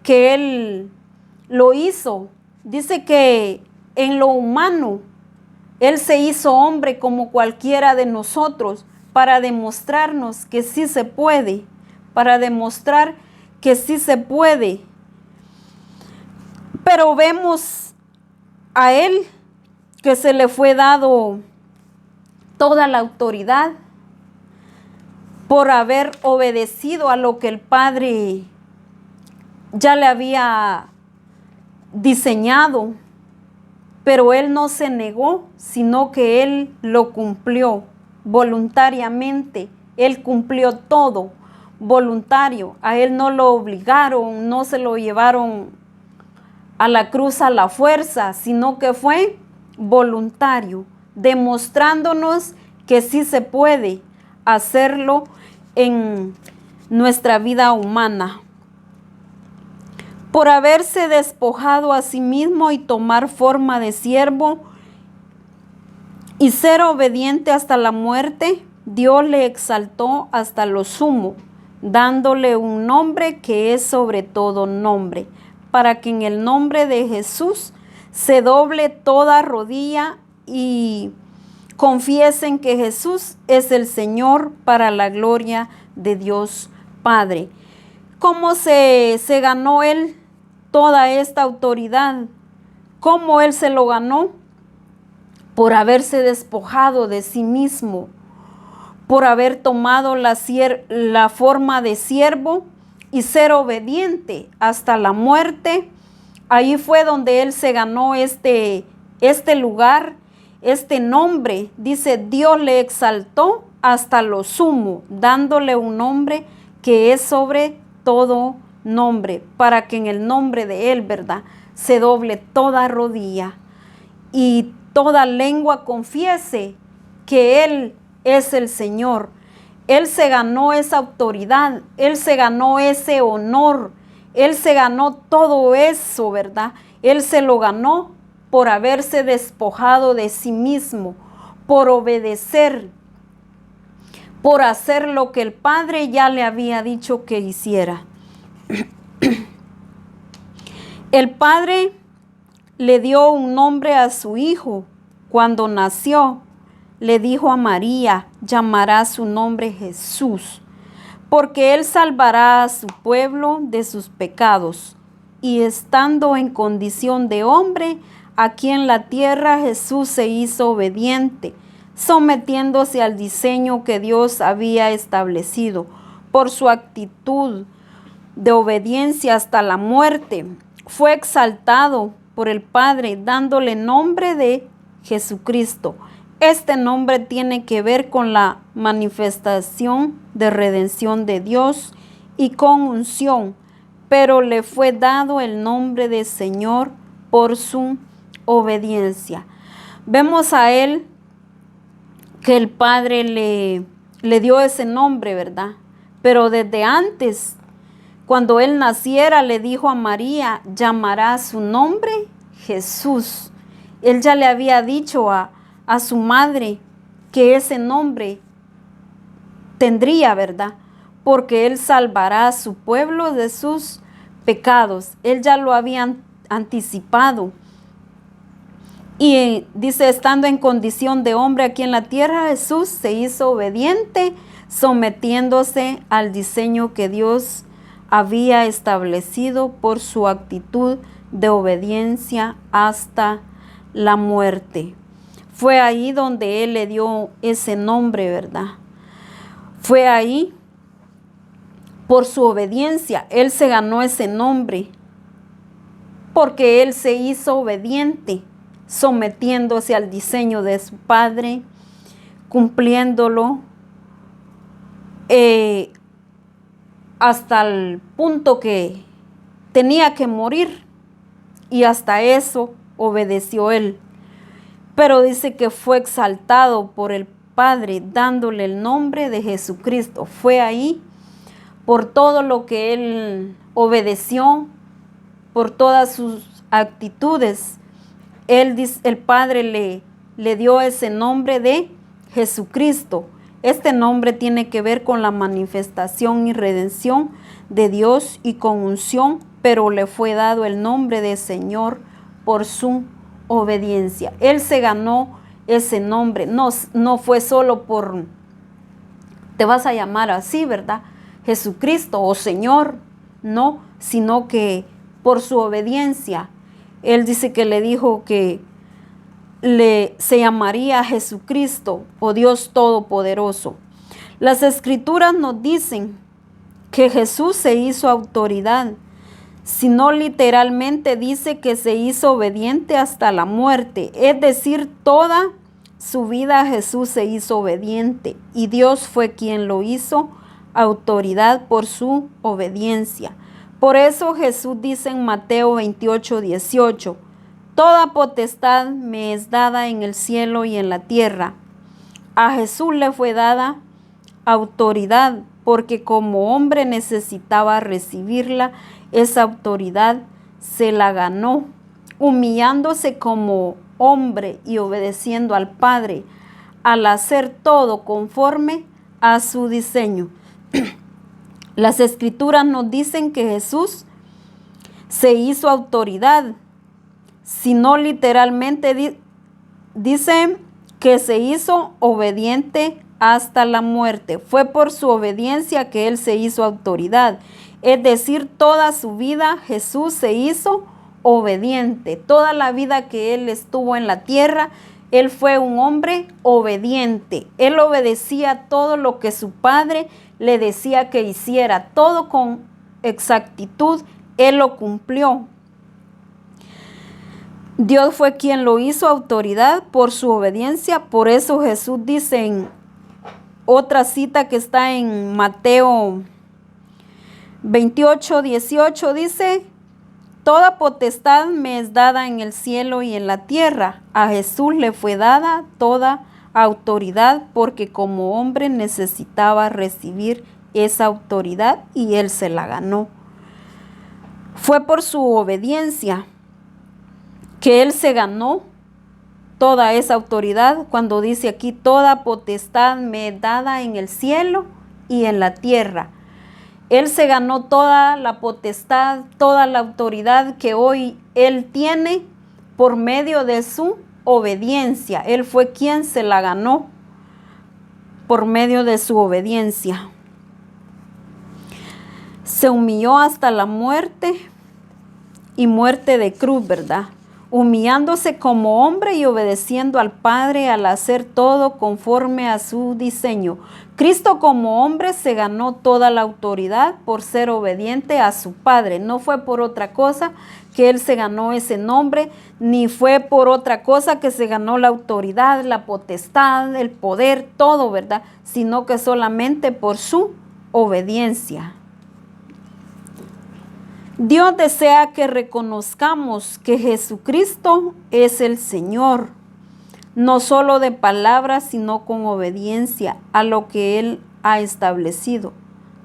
que él lo hizo. Dice que en lo humano, él se hizo hombre como cualquiera de nosotros para demostrarnos que sí se puede, para demostrar que sí se puede. Pero vemos a él que se le fue dado toda la autoridad por haber obedecido a lo que el Padre ya le había diseñado, pero él no se negó, sino que él lo cumplió voluntariamente. Él cumplió todo voluntario. A él no lo obligaron, no se lo llevaron a la cruz a la fuerza, sino que fue voluntario, demostrándonos que sí se puede hacerlo en nuestra vida humana. Por haberse despojado a sí mismo y tomar forma de siervo y ser obediente hasta la muerte, Dios le exaltó hasta lo sumo, dándole un nombre que es sobre todo nombre, para que en el nombre de Jesús se doble toda rodilla y confiesen que Jesús es el Señor, para la gloria de Dios Padre. ¿Cómo se ganó él toda esta autoridad? ¿Cómo él se lo ganó? Por haberse despojado de sí mismo, por haber tomado la forma de siervo y ser obediente hasta la muerte. Ahí fue donde él se ganó este lugar, este nombre. Dice, Dios le exaltó hasta lo sumo, dándole un nombre que es sobre todo nombre, para que en el nombre de él, ¿verdad?, se doble toda rodilla y toda lengua confiese que él es el Señor. Él se ganó esa autoridad, él se ganó ese honor, él se ganó todo eso, ¿verdad? Él se lo ganó por haberse despojado de sí mismo, por obedecer, por hacer lo que el Padre ya le había dicho que hiciera. El Padre le dio un nombre a su hijo. Cuando nació, le dijo a María, llamará su nombre Jesús, porque él salvará a su pueblo de sus pecados. Y estando en condición de hombre, aquí en la tierra Jesús se hizo obediente, sometiéndose al diseño que Dios había establecido. Por su actitud de obediencia hasta la muerte, fue exaltado por el Padre, dándole nombre de Jesucristo. Este nombre tiene que ver con la manifestación de redención de Dios y con unción, pero le fue dado el nombre de Señor por su obediencia. Vemos a él que el Padre le dio ese nombre, ¿verdad? Pero desde antes, cuando él naciera, le dijo a María, llamará su nombre Jesús. Él ya le había dicho a su madre que ese nombre tendría, ¿verdad? Porque él salvará a su pueblo de sus pecados. Él ya lo había anticipado. Y dice, estando en condición de hombre aquí en la tierra, Jesús se hizo obediente, sometiéndose al diseño que Dios había establecido por su actitud de obediencia hasta la muerte. Fue ahí donde él le dio ese nombre, ¿verdad? Fue ahí por su obediencia. Él se ganó ese nombre porque él se hizo obediente, sometiéndose al diseño de su padre, cumpliéndolo hasta el punto que tenía que morir, y hasta eso obedeció él. Pero dice que fue exaltado por el Padre, dándole el nombre de Jesucristo. Fue ahí por todo lo que él obedeció, por todas sus actitudes. El Padre le dio ese nombre de Jesucristo. Este nombre tiene que ver con la manifestación y redención de Dios y con unción, pero le fue dado el nombre de Señor por su obediencia. Él se ganó ese nombre. No fue solo por, te vas a llamar así, ¿verdad? Jesucristo o Señor, no, sino que por su obediencia. Él dice que le dijo que se llamaría Jesucristo o Dios Todopoderoso. Las Escrituras nos dicen que Jesús se hizo autoridad, sino literalmente dice que se hizo obediente hasta la muerte. Es decir, toda su vida Jesús se hizo obediente y Dios fue quien lo hizo autoridad por su obediencia. Por eso Jesús dice en Mateo 28:18, toda potestad me es dada en el cielo y en la tierra. A Jesús le fue dada autoridad porque como hombre necesitaba recibirla. Esa autoridad se la ganó, humillándose como hombre y obedeciendo al Padre, al hacer todo conforme a su diseño. Las Escrituras nos dicen que Jesús se hizo autoridad, sino literalmente dice que se hizo obediente hasta la muerte. Fue por su obediencia que él se hizo autoridad. Es decir, toda su vida Jesús se hizo obediente. Toda la vida que él estuvo en la tierra, él fue un hombre obediente. Él obedecía todo lo que su padre le decía que hiciera. Todo con exactitud, él lo cumplió. Dios fue quien lo hizo autoridad por su obediencia. Por eso Jesús dice en otra cita que está en Mateo 28:18, dice, toda potestad me es dada en el cielo y en la tierra. A Jesús le fue dada toda autoridad porque como hombre necesitaba recibir esa autoridad y él se la ganó. Fue por su obediencia que él se ganó toda esa autoridad cuando dice aquí, toda potestad me es dada en el cielo y en la tierra. Él se ganó toda la potestad, toda la autoridad que hoy él tiene por medio de su obediencia. Él fue quien se la ganó por medio de su obediencia. Se humilló hasta la muerte y muerte de cruz, ¿verdad? Humillándose como hombre y obedeciendo al Padre al hacer todo conforme a su diseño. Cristo como hombre se ganó toda la autoridad por ser obediente a su Padre. No fue por otra cosa que él se ganó ese nombre, ni fue por otra cosa que se ganó la autoridad, la potestad, el poder, todo, ¿verdad? Sino que solamente por su obediencia. Dios desea que reconozcamos que Jesucristo es el Señor, no solo de palabras, sino con obediencia a lo que Él ha establecido.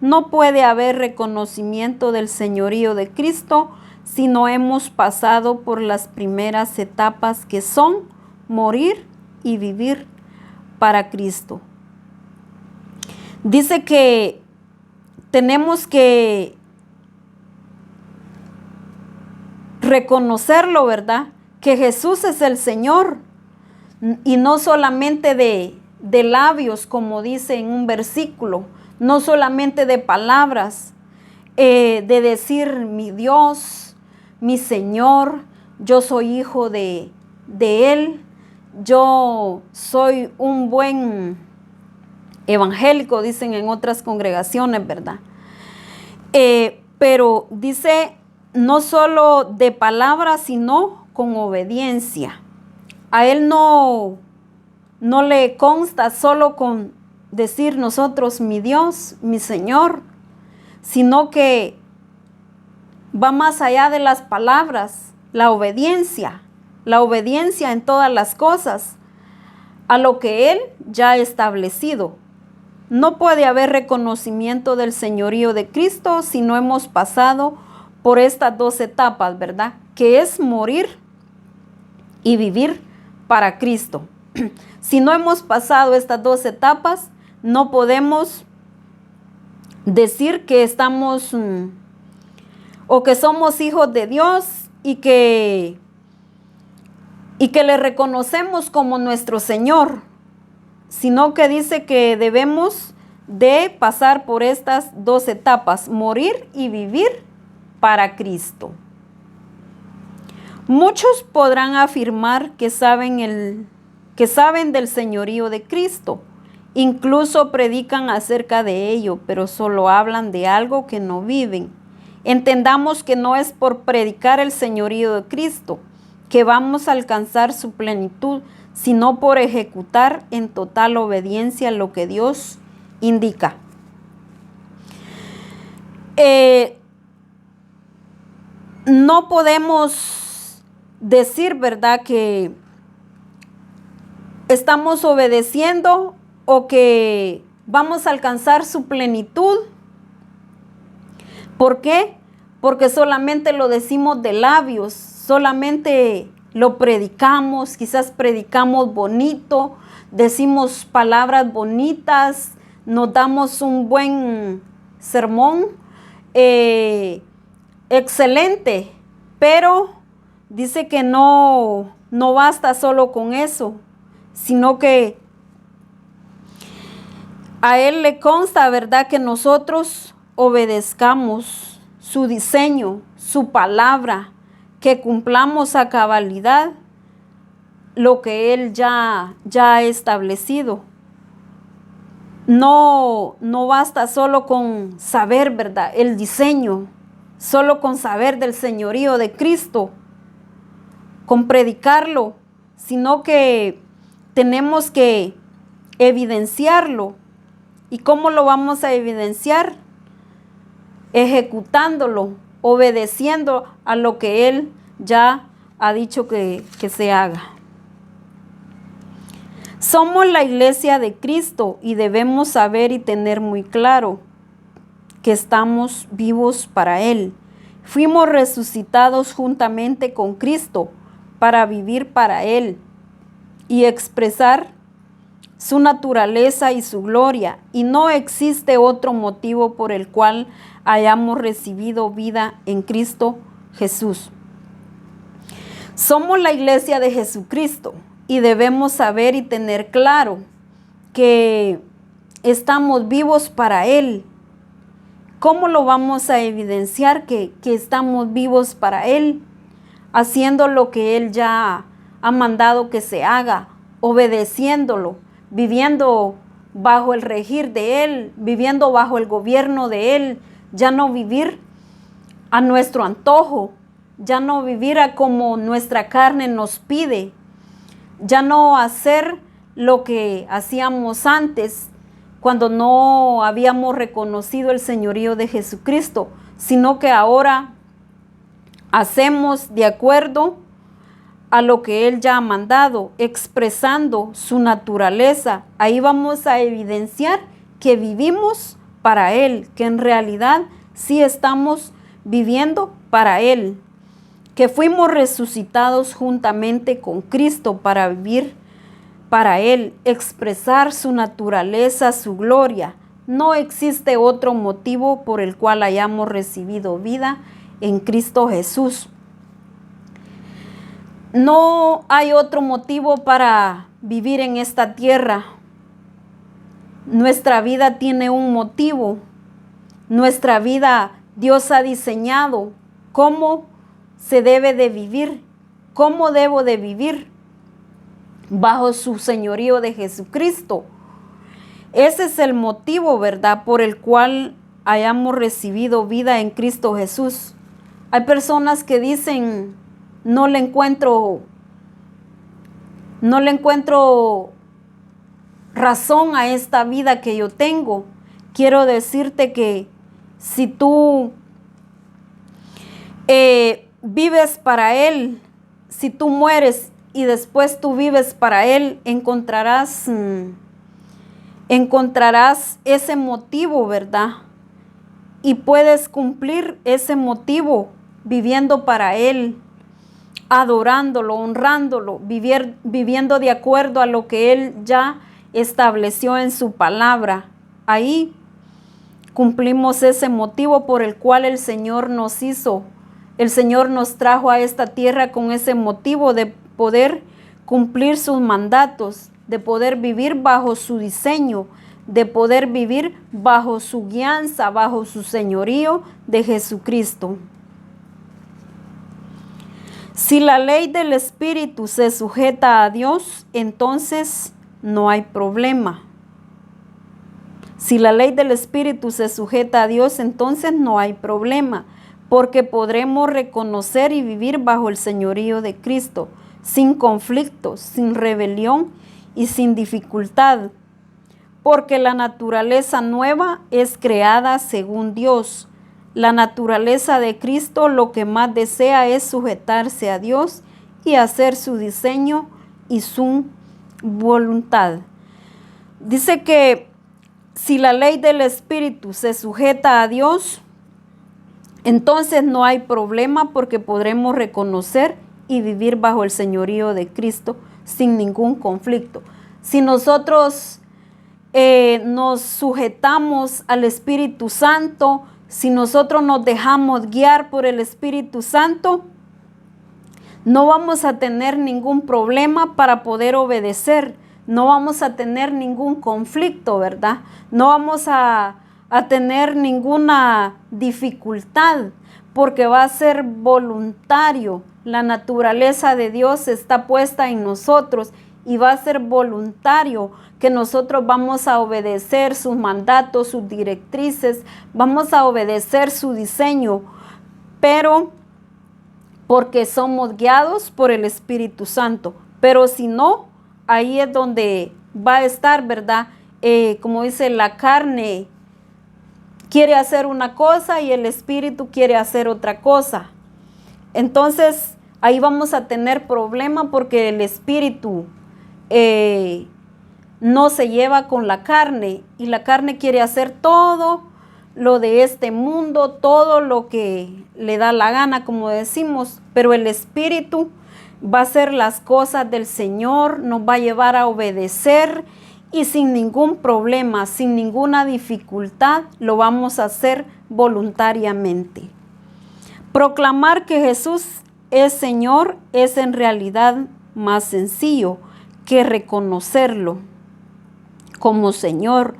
No puede haber reconocimiento del señorío de Cristo si no hemos pasado por las primeras etapas que son morir y vivir para Cristo. Dice que tenemos que reconocerlo, ¿verdad? Que Jesús es el Señor y no solamente de labios, como dice en un versículo, no solamente de palabras, de decir mi Dios, mi Señor, yo soy hijo de Él, yo soy un buen evangélico, dicen en otras congregaciones, ¿verdad? Pero dice no solo de palabra, sino con obediencia. A Él no le consta solo con decir nosotros, mi Dios, mi Señor, sino que va más allá de las palabras, la obediencia en todas las cosas, a lo que Él ya ha establecido. No puede haber reconocimiento del señorío de Cristo si no hemos pasado por estas dos etapas, ¿verdad? Que es morir y vivir para Cristo. Si no hemos pasado estas dos etapas, no podemos decir que estamos o que somos hijos de Dios y que le reconocemos como nuestro Señor, sino que dice que debemos de pasar por estas dos etapas, morir y vivir para Cristo. Muchos podrán afirmar que saben del señorío de Cristo, incluso predican acerca de ello, pero solo hablan de algo que no viven. Entendamos que no es por predicar el señorío de Cristo que vamos a alcanzar su plenitud, sino por ejecutar en total obediencia lo que Dios indica. No podemos decir, ¿verdad?, que estamos obedeciendo o que vamos a alcanzar su plenitud. ¿Por qué? Porque solamente lo decimos de labios, solamente lo predicamos, quizás predicamos bonito, decimos palabras bonitas, nos damos un buen sermón, excelente, pero dice que no basta solo con eso, sino que a Él le consta, ¿verdad?, que nosotros obedezcamos su diseño, su palabra, que cumplamos a cabalidad lo que Él ya ha establecido. No basta solo con saber, ¿verdad?, el diseño, solo con saber del señorío de Cristo, con predicarlo, sino que tenemos que evidenciarlo. ¿Y cómo lo vamos a evidenciar? Ejecutándolo, obedeciendo a lo que Él ya ha dicho que se haga. Somos la iglesia de Cristo y debemos saber y tener muy claro que estamos vivos para Él. Fuimos resucitados juntamente con Cristo para vivir para Él y expresar su naturaleza y su gloria, y no existe otro motivo por el cual hayamos recibido vida en Cristo Jesús. Somos la iglesia de Jesucristo y debemos saber y tener claro que estamos vivos para Él. ¿Cómo lo vamos a evidenciar que estamos vivos para Él? Haciendo lo que Él ya ha mandado que se haga, obedeciéndolo, viviendo bajo el regir de Él, viviendo bajo el gobierno de Él, ya no vivir a nuestro antojo, ya no vivir a como nuestra carne nos pide, ya no hacer lo que hacíamos antes cuando no habíamos reconocido el señorío de Jesucristo, sino que ahora hacemos de acuerdo a lo que Él ya ha mandado, expresando su naturaleza. Ahí vamos a evidenciar que vivimos para Él, que en realidad sí estamos viviendo para Él, que fuimos resucitados juntamente con Cristo para vivir para Él, expresar su naturaleza, su gloria. No existe otro motivo por el cual hayamos recibido vida en Cristo Jesús. No hay otro motivo para vivir en esta tierra. Nuestra vida tiene un motivo. Nuestra vida Dios ha diseñado cómo se debe de vivir, cómo debo de vivir bajo su señorío de Jesucristo. Ese es el motivo, ¿verdad?, por el cual hayamos recibido vida en Cristo Jesús. Hay personas que dicen, no le encuentro razón a esta vida que yo tengo. Quiero decirte que si tú vives para Él, si tú mueres y después tú vives para Él, encontrarás ese motivo, ¿verdad? Y puedes cumplir ese motivo viviendo para Él, adorándolo, honrándolo, viviendo de acuerdo a lo que Él ya estableció en su palabra. Ahí cumplimos ese motivo por el cual el Señor nos hizo. El Señor nos trajo a esta tierra con ese motivo de poder cumplir sus mandatos, de poder vivir bajo su diseño, de poder vivir bajo su guianza, bajo su señorío de Jesucristo. Si la ley del Espíritu se sujeta a Dios, entonces no hay problema. Si la ley del Espíritu se sujeta a Dios, entonces no hay problema, porque podremos reconocer y vivir bajo el señorío de Cristo, sin conflictos, sin rebelión y sin dificultad, porque la naturaleza nueva es creada según Dios. La naturaleza de Cristo lo que más desea es sujetarse a Dios y hacer su diseño y su voluntad. Dice que si la ley del Espíritu se sujeta a Dios, entonces no hay problema porque podremos reconocer y vivir bajo el señorío de Cristo sin ningún conflicto. Si nosotros nos sujetamos al Espíritu Santo, si nosotros nos dejamos guiar por el Espíritu Santo, no vamos a tener ningún problema para poder obedecer, no vamos a tener ningún conflicto, ¿verdad? No vamos a tener ninguna dificultad, porque va a ser voluntario. La naturaleza de Dios está puesta en nosotros y va a ser voluntario que nosotros vamos a obedecer sus mandatos, sus directrices, vamos a obedecer su diseño, pero porque somos guiados por el Espíritu Santo. Pero si no, ahí es donde va a estar, ¿verdad? Como dice, la carne quiere hacer una cosa y el Espíritu quiere hacer otra cosa. Entonces, ahí vamos a tener problema porque el Espíritu no se lleva con la carne y la carne quiere hacer todo lo de este mundo, todo lo que le da la gana, como decimos, pero el Espíritu va a hacer las cosas del Señor, nos va a llevar a obedecer y sin ningún problema, sin ninguna dificultad, lo vamos a hacer voluntariamente. Proclamar que Jesús es Señor es en realidad más sencillo que reconocerlo como Señor.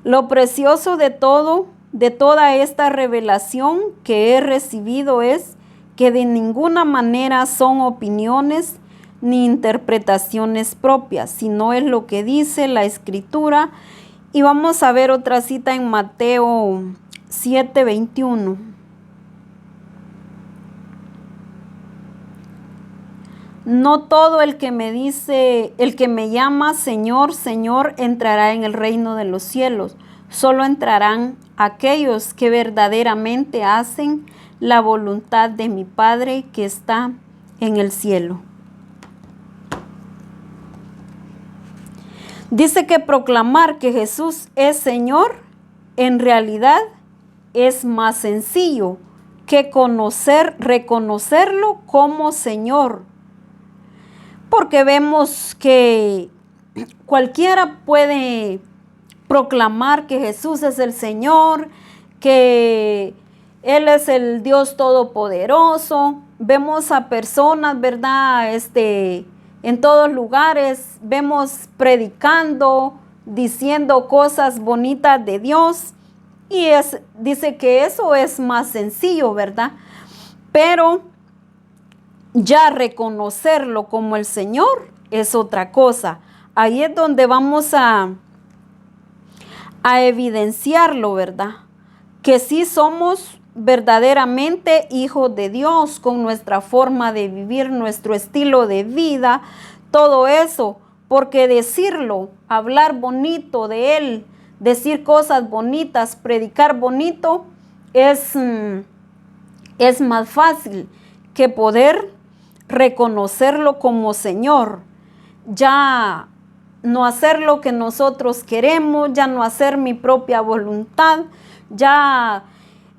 Lo precioso de toda esta revelación que he recibido es que de ninguna manera son opiniones ni interpretaciones propias, sino es lo que dice la Escritura. Y vamos a ver otra cita en Mateo 7:21. No todo el que me llama Señor, Señor, entrará en el reino de los cielos. Solo entrarán aquellos que verdaderamente hacen la voluntad de mi Padre que está en el cielo. Dice que proclamar que Jesús es Señor, en realidad es más sencillo que reconocerlo como Señor. Porque vemos que cualquiera puede proclamar que Jesús es el Señor, que Él es el Dios Todopoderoso. Vemos a personas, ¿verdad? En todos lugares, vemos predicando, diciendo cosas bonitas de Dios. Y dice que eso es más sencillo, ¿verdad? Pero ya reconocerlo como el Señor es otra cosa. Ahí es donde vamos a evidenciarlo, ¿verdad? Que sí somos verdaderamente hijos de Dios, con nuestra forma de vivir, nuestro estilo de vida, todo eso, porque decirlo, hablar bonito de Él, decir cosas bonitas, predicar bonito, es más fácil que poder reconocerlo como Señor. Ya no hacer lo que nosotros queremos, ya no hacer mi propia voluntad, ya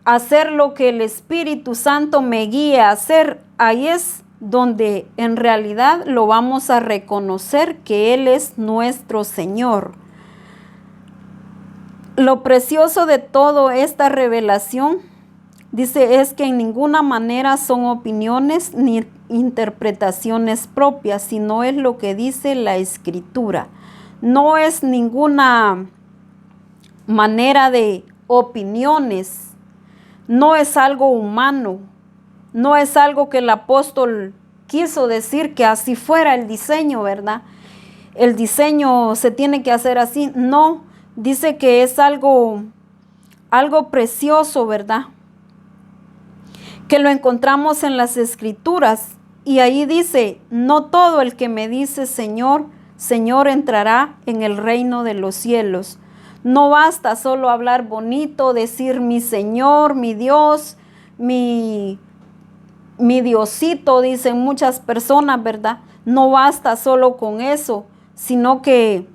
hacer lo que el Espíritu Santo me guíe a hacer. Ahí es donde en realidad lo vamos a reconocer que Él es nuestro Señor. Lo precioso de toda esta revelación, dice, es que en ninguna manera son opiniones ni interpretaciones propias, sino es lo que dice la Escritura. No es ninguna manera de opiniones, no es algo humano, no es algo que el apóstol quiso decir que así fuera el diseño, ¿verdad? El diseño se tiene que hacer así. No, dice que es algo precioso, ¿verdad? Que lo encontramos en las Escrituras. Y ahí dice, no todo el que me dice Señor, Señor entrará en el reino de los cielos. No basta solo hablar bonito, decir mi Señor, mi Dios, mi Diosito, dicen muchas personas, ¿verdad? No basta solo con eso, sino que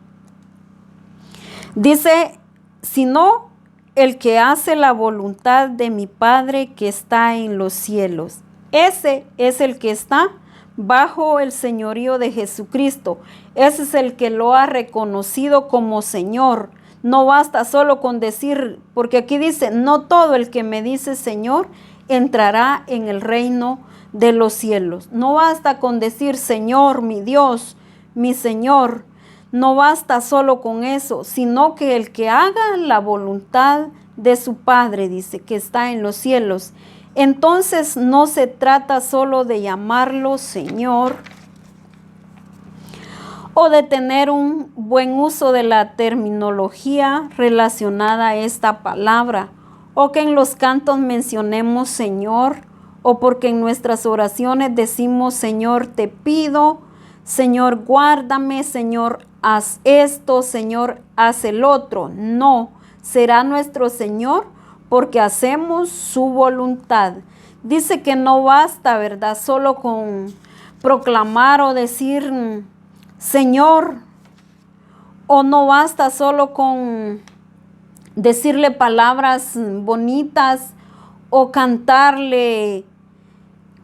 dice, sino el que hace la voluntad de mi Padre que está en los cielos. Ese es el que está bajo el señorío de Jesucristo. Ese es el que lo ha reconocido como Señor. No basta solo con decir, porque aquí dice, no todo el que me dice Señor entrará en el reino de los cielos. No basta con decir Señor, mi Dios, mi Señor. No basta solo con eso, sino que el que haga la voluntad de su Padre, dice, que está en los cielos. Entonces no se trata solo de llamarlo Señor o de tener un buen uso de la terminología relacionada a esta palabra, o que en los cantos mencionemos Señor, o porque en nuestras oraciones decimos Señor te pido, Señor guárdame, Señor haz esto, Señor haz el otro. No, será nuestro Señor porque hacemos su voluntad. Dice que no basta, ¿verdad? Solo con proclamar o decir Señor, o no basta solo con decirle palabras bonitas o cantarle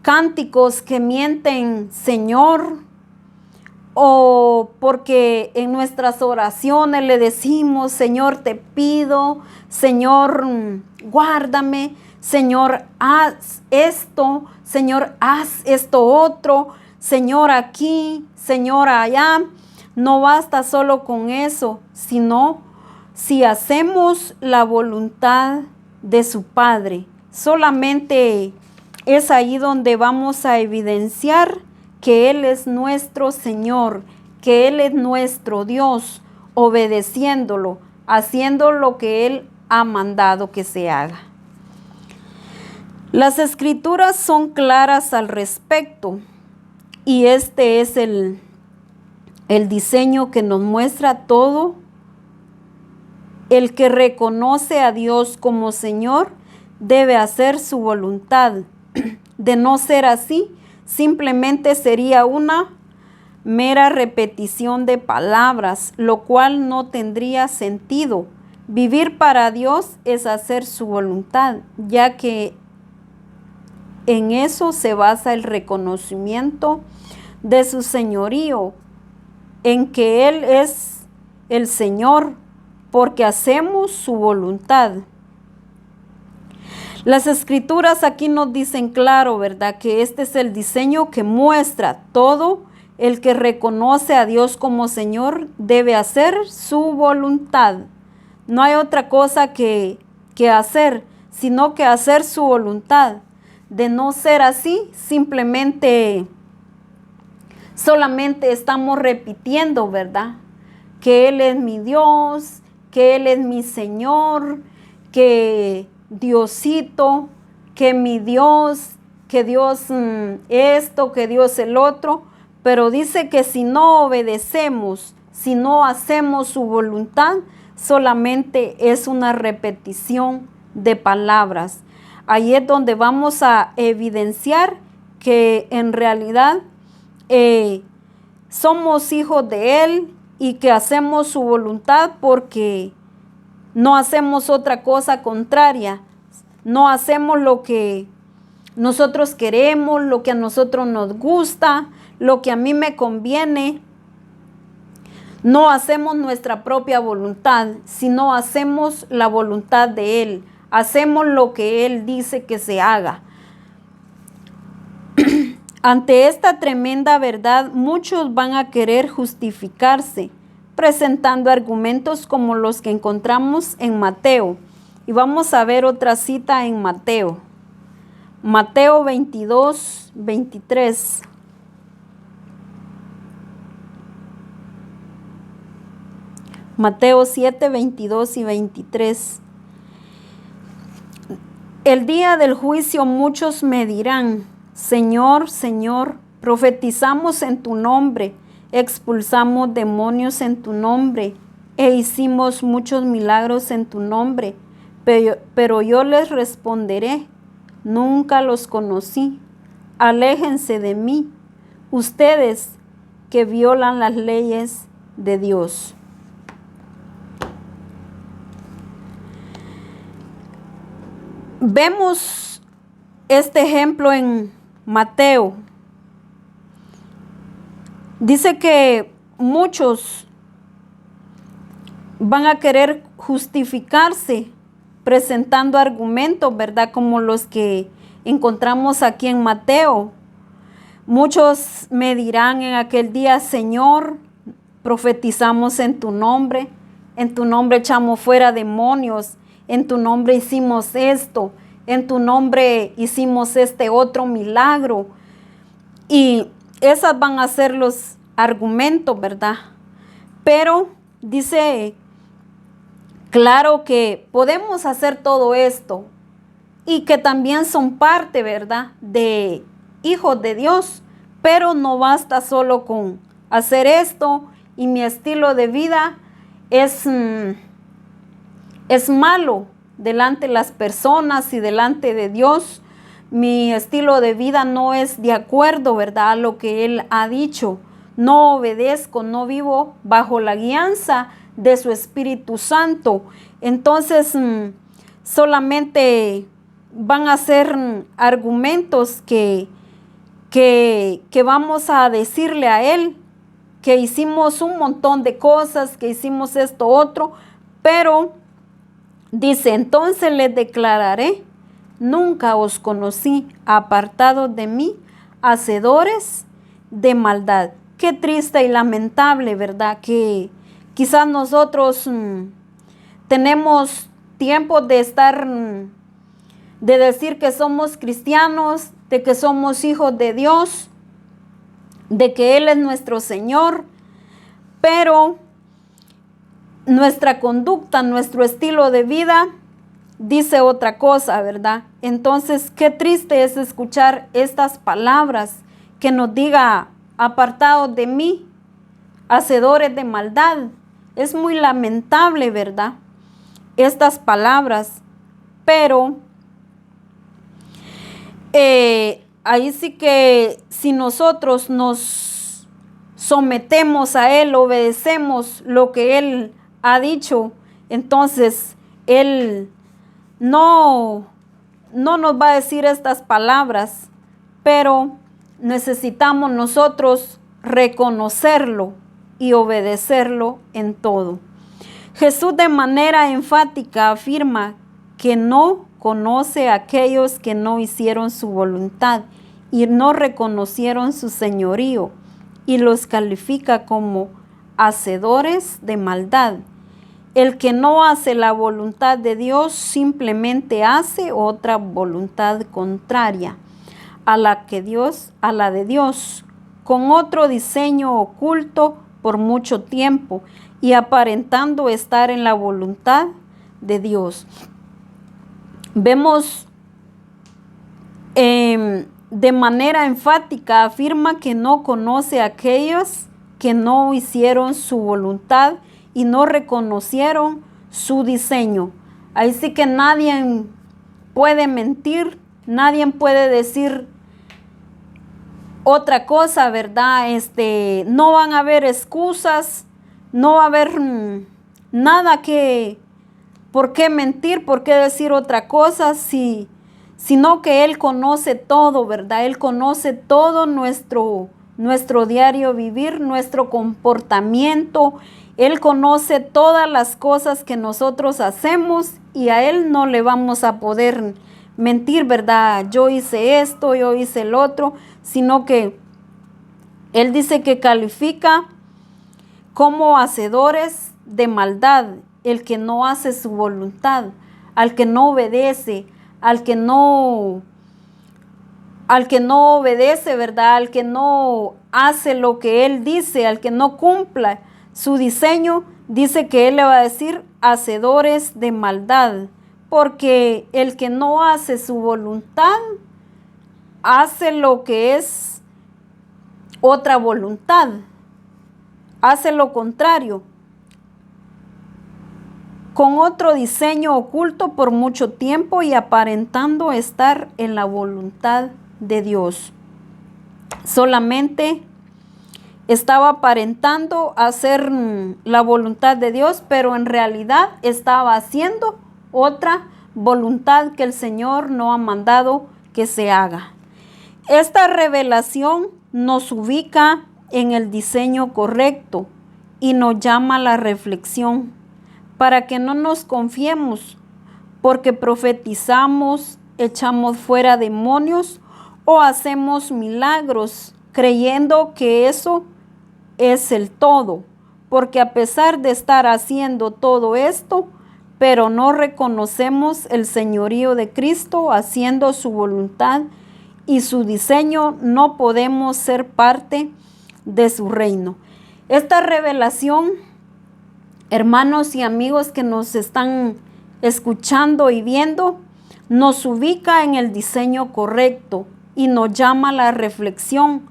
cánticos que mienten Señor, o porque en nuestras oraciones le decimos Señor te pido, Señor guárdame, Señor haz esto, Señor haz esto otro, Señor aquí, Señor allá. No basta solo con eso, sino si hacemos la voluntad de su Padre. Solamente es ahí donde vamos a evidenciar que Él es nuestro Señor, que Él es nuestro Dios, obedeciéndolo, haciendo lo que Él ha mandado que se haga. Las Escrituras son claras al respecto y este es el diseño que nos muestra todo. El que reconoce a Dios como Señor debe hacer su voluntad. De no ser así, simplemente sería una mera repetición de palabras, lo cual no tendría sentido. Vivir para Dios es hacer su voluntad, ya que en eso se basa el reconocimiento de su señorío, en que Él es el Señor, porque hacemos su voluntad. Las Escrituras aquí nos dicen claro, ¿verdad? Que este es el diseño que muestra todo el que reconoce a Dios como Señor debe hacer su voluntad. No hay otra cosa que hacer, sino que hacer su voluntad. De no ser así, solamente estamos repitiendo, ¿verdad? Que Él es mi Dios, que Él es mi Señor, que Diosito, que mi Dios, que Dios esto, que Dios el otro, pero dice que si no obedecemos, si no hacemos su voluntad, solamente es una repetición de palabras. Ahí es donde vamos a evidenciar que en realidad somos hijos de Él y que hacemos su voluntad, porque no hacemos otra cosa contraria. No hacemos lo que nosotros queremos, lo que a nosotros nos gusta, lo que a mí me conviene. No hacemos nuestra propia voluntad, sino hacemos la voluntad de Él. Hacemos lo que Él dice que se haga. Ante esta tremenda verdad, muchos van a querer justificarse, presentando argumentos como los que encontramos en Mateo. Y vamos a ver otra cita en Mateo. Mateo 22, 23. Mateo 7, 22 y 23. El día del juicio muchos me dirán: Señor, Señor, profetizamos en tu nombre, expulsamos demonios en tu nombre, e hicimos muchos milagros en tu nombre. Pero yo les responderé: nunca los conocí. Aléjense de mí, ustedes que violan las leyes de Dios. Vemos este ejemplo en Mateo. Dice que muchos van a querer justificarse presentando argumentos, ¿verdad? Como los que encontramos aquí en Mateo. Muchos me dirán en aquel día: Señor, profetizamos en tu nombre echamos fuera demonios, en tu nombre hicimos esto, en tu nombre hicimos este otro milagro. Y esas van a ser los argumentos, ¿verdad? Pero dice claro que podemos hacer todo esto y que también son parte, ¿verdad?, de hijos de Dios, pero no basta solo con hacer esto y mi estilo de vida es malo delante de las personas y delante de Dios. Mi estilo de vida no es de acuerdo, ¿verdad?, a lo que Él ha dicho. No obedezco, no vivo bajo la guianza de su Espíritu Santo. Entonces, solamente van a ser argumentos que vamos a decirle a Él que hicimos un montón de cosas, que hicimos esto otro, pero dice: entonces les declararé: nunca os conocí, apartados de mí, hacedores de maldad. Qué triste y lamentable, ¿verdad?, que quizás nosotros tenemos tiempo de estar, de decir que somos cristianos, de que somos hijos de Dios, de que Él es nuestro Señor, pero nuestra conducta, nuestro estilo de vida dice otra cosa, ¿verdad? Entonces, qué triste es escuchar estas palabras que nos diga: apartados de mí, hacedores de maldad. Es muy lamentable, ¿verdad?, estas palabras, pero ahí sí que si nosotros nos sometemos a Él, obedecemos lo que Él ha dicho, entonces Él no nos va a decir estas palabras, pero necesitamos nosotros reconocerlo y obedecerlo en todo. Jesús de manera enfática afirma que no conoce a aquellos que no hicieron su voluntad y no reconocieron su señorío, y los califica como hacedores de maldad. El que no hace la voluntad de Dios simplemente hace otra voluntad contraria a la de Dios, con otro diseño oculto por mucho tiempo y aparentando estar en la voluntad de Dios. Vemos de manera enfática afirma que no conoce a aquellos que no hicieron su voluntad y no reconocieron su diseño. Ahí sí que nadie puede mentir, nadie puede decir otra cosa, ¿verdad? No van a haber excusas, no va a haber nada por qué mentir, por qué decir otra cosa, sino que Él conoce todo, ¿verdad? Él conoce todo nuestro diario vivir, nuestro comportamiento. Él conoce todas las cosas que nosotros hacemos y a Él no le vamos a poder mentir, ¿verdad? Yo hice esto, yo hice el otro, sino que Él dice que califica como hacedores de maldad el que no hace su voluntad, al que no obedece, al que no obedece, ¿verdad? Al que no hace lo que Él dice, al que no cumpla su diseño, dice que Él le va a decir hacedores de maldad, porque el que no hace su voluntad, hace lo que es otra voluntad, hace lo contrario, con otro diseño oculto por mucho tiempo y aparentando estar en la voluntad de Dios. Solamente estaba aparentando hacer la voluntad de Dios, pero en realidad estaba haciendo otra voluntad que el Señor no ha mandado que se haga. Esta revelación nos ubica en el diseño correcto y nos llama a la reflexión para que no nos confiemos porque profetizamos, echamos fuera demonios o hacemos milagros creyendo que eso es el todo, porque a pesar de estar haciendo todo esto, pero no reconocemos el señorío de Cristo haciendo su voluntad y su diseño, no podemos ser parte de su reino. Esta revelación, hermanos y amigos que nos están escuchando y viendo, nos ubica en el diseño correcto y nos llama a la reflexión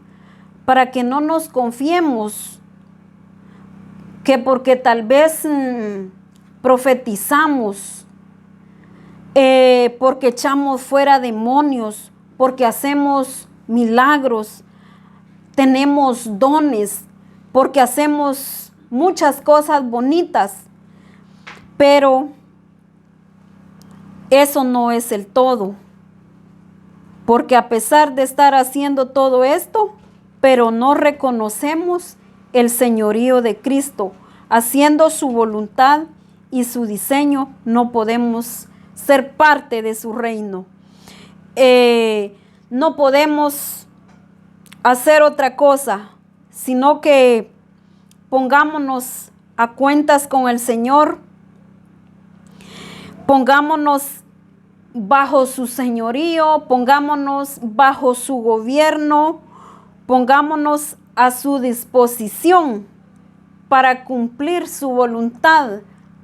para que no nos confiemos que porque tal vez profetizamos, porque echamos fuera demonios, porque hacemos milagros, tenemos dones, porque hacemos muchas cosas bonitas, pero eso no es el todo, porque a pesar de estar haciendo todo esto, pero no reconocemos el señorío de Cristo, haciendo su voluntad y su diseño, no podemos ser parte de su reino. No podemos hacer otra cosa, sino que pongámonos a cuentas con el Señor, pongámonos bajo su señorío, pongámonos bajo su gobierno, pongámonos a su disposición para cumplir su voluntad,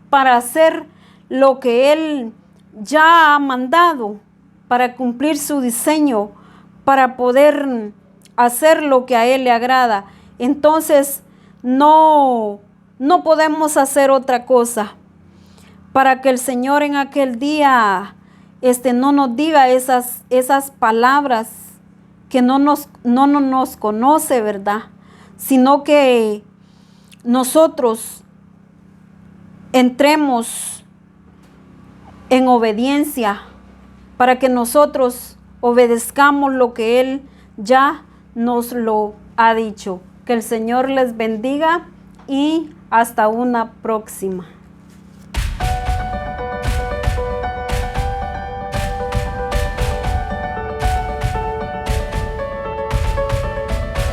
para hacer lo que Él ya ha mandado, para cumplir su diseño, para poder hacer lo que a Él le agrada. Entonces, no podemos hacer otra cosa para que el Señor en aquel día no nos diga esas palabras que no nos conoce, ¿verdad? Sino que nosotros entremos en obediencia para que nosotros obedezcamos lo que Él ya nos lo ha dicho. Que el Señor les bendiga y hasta una próxima.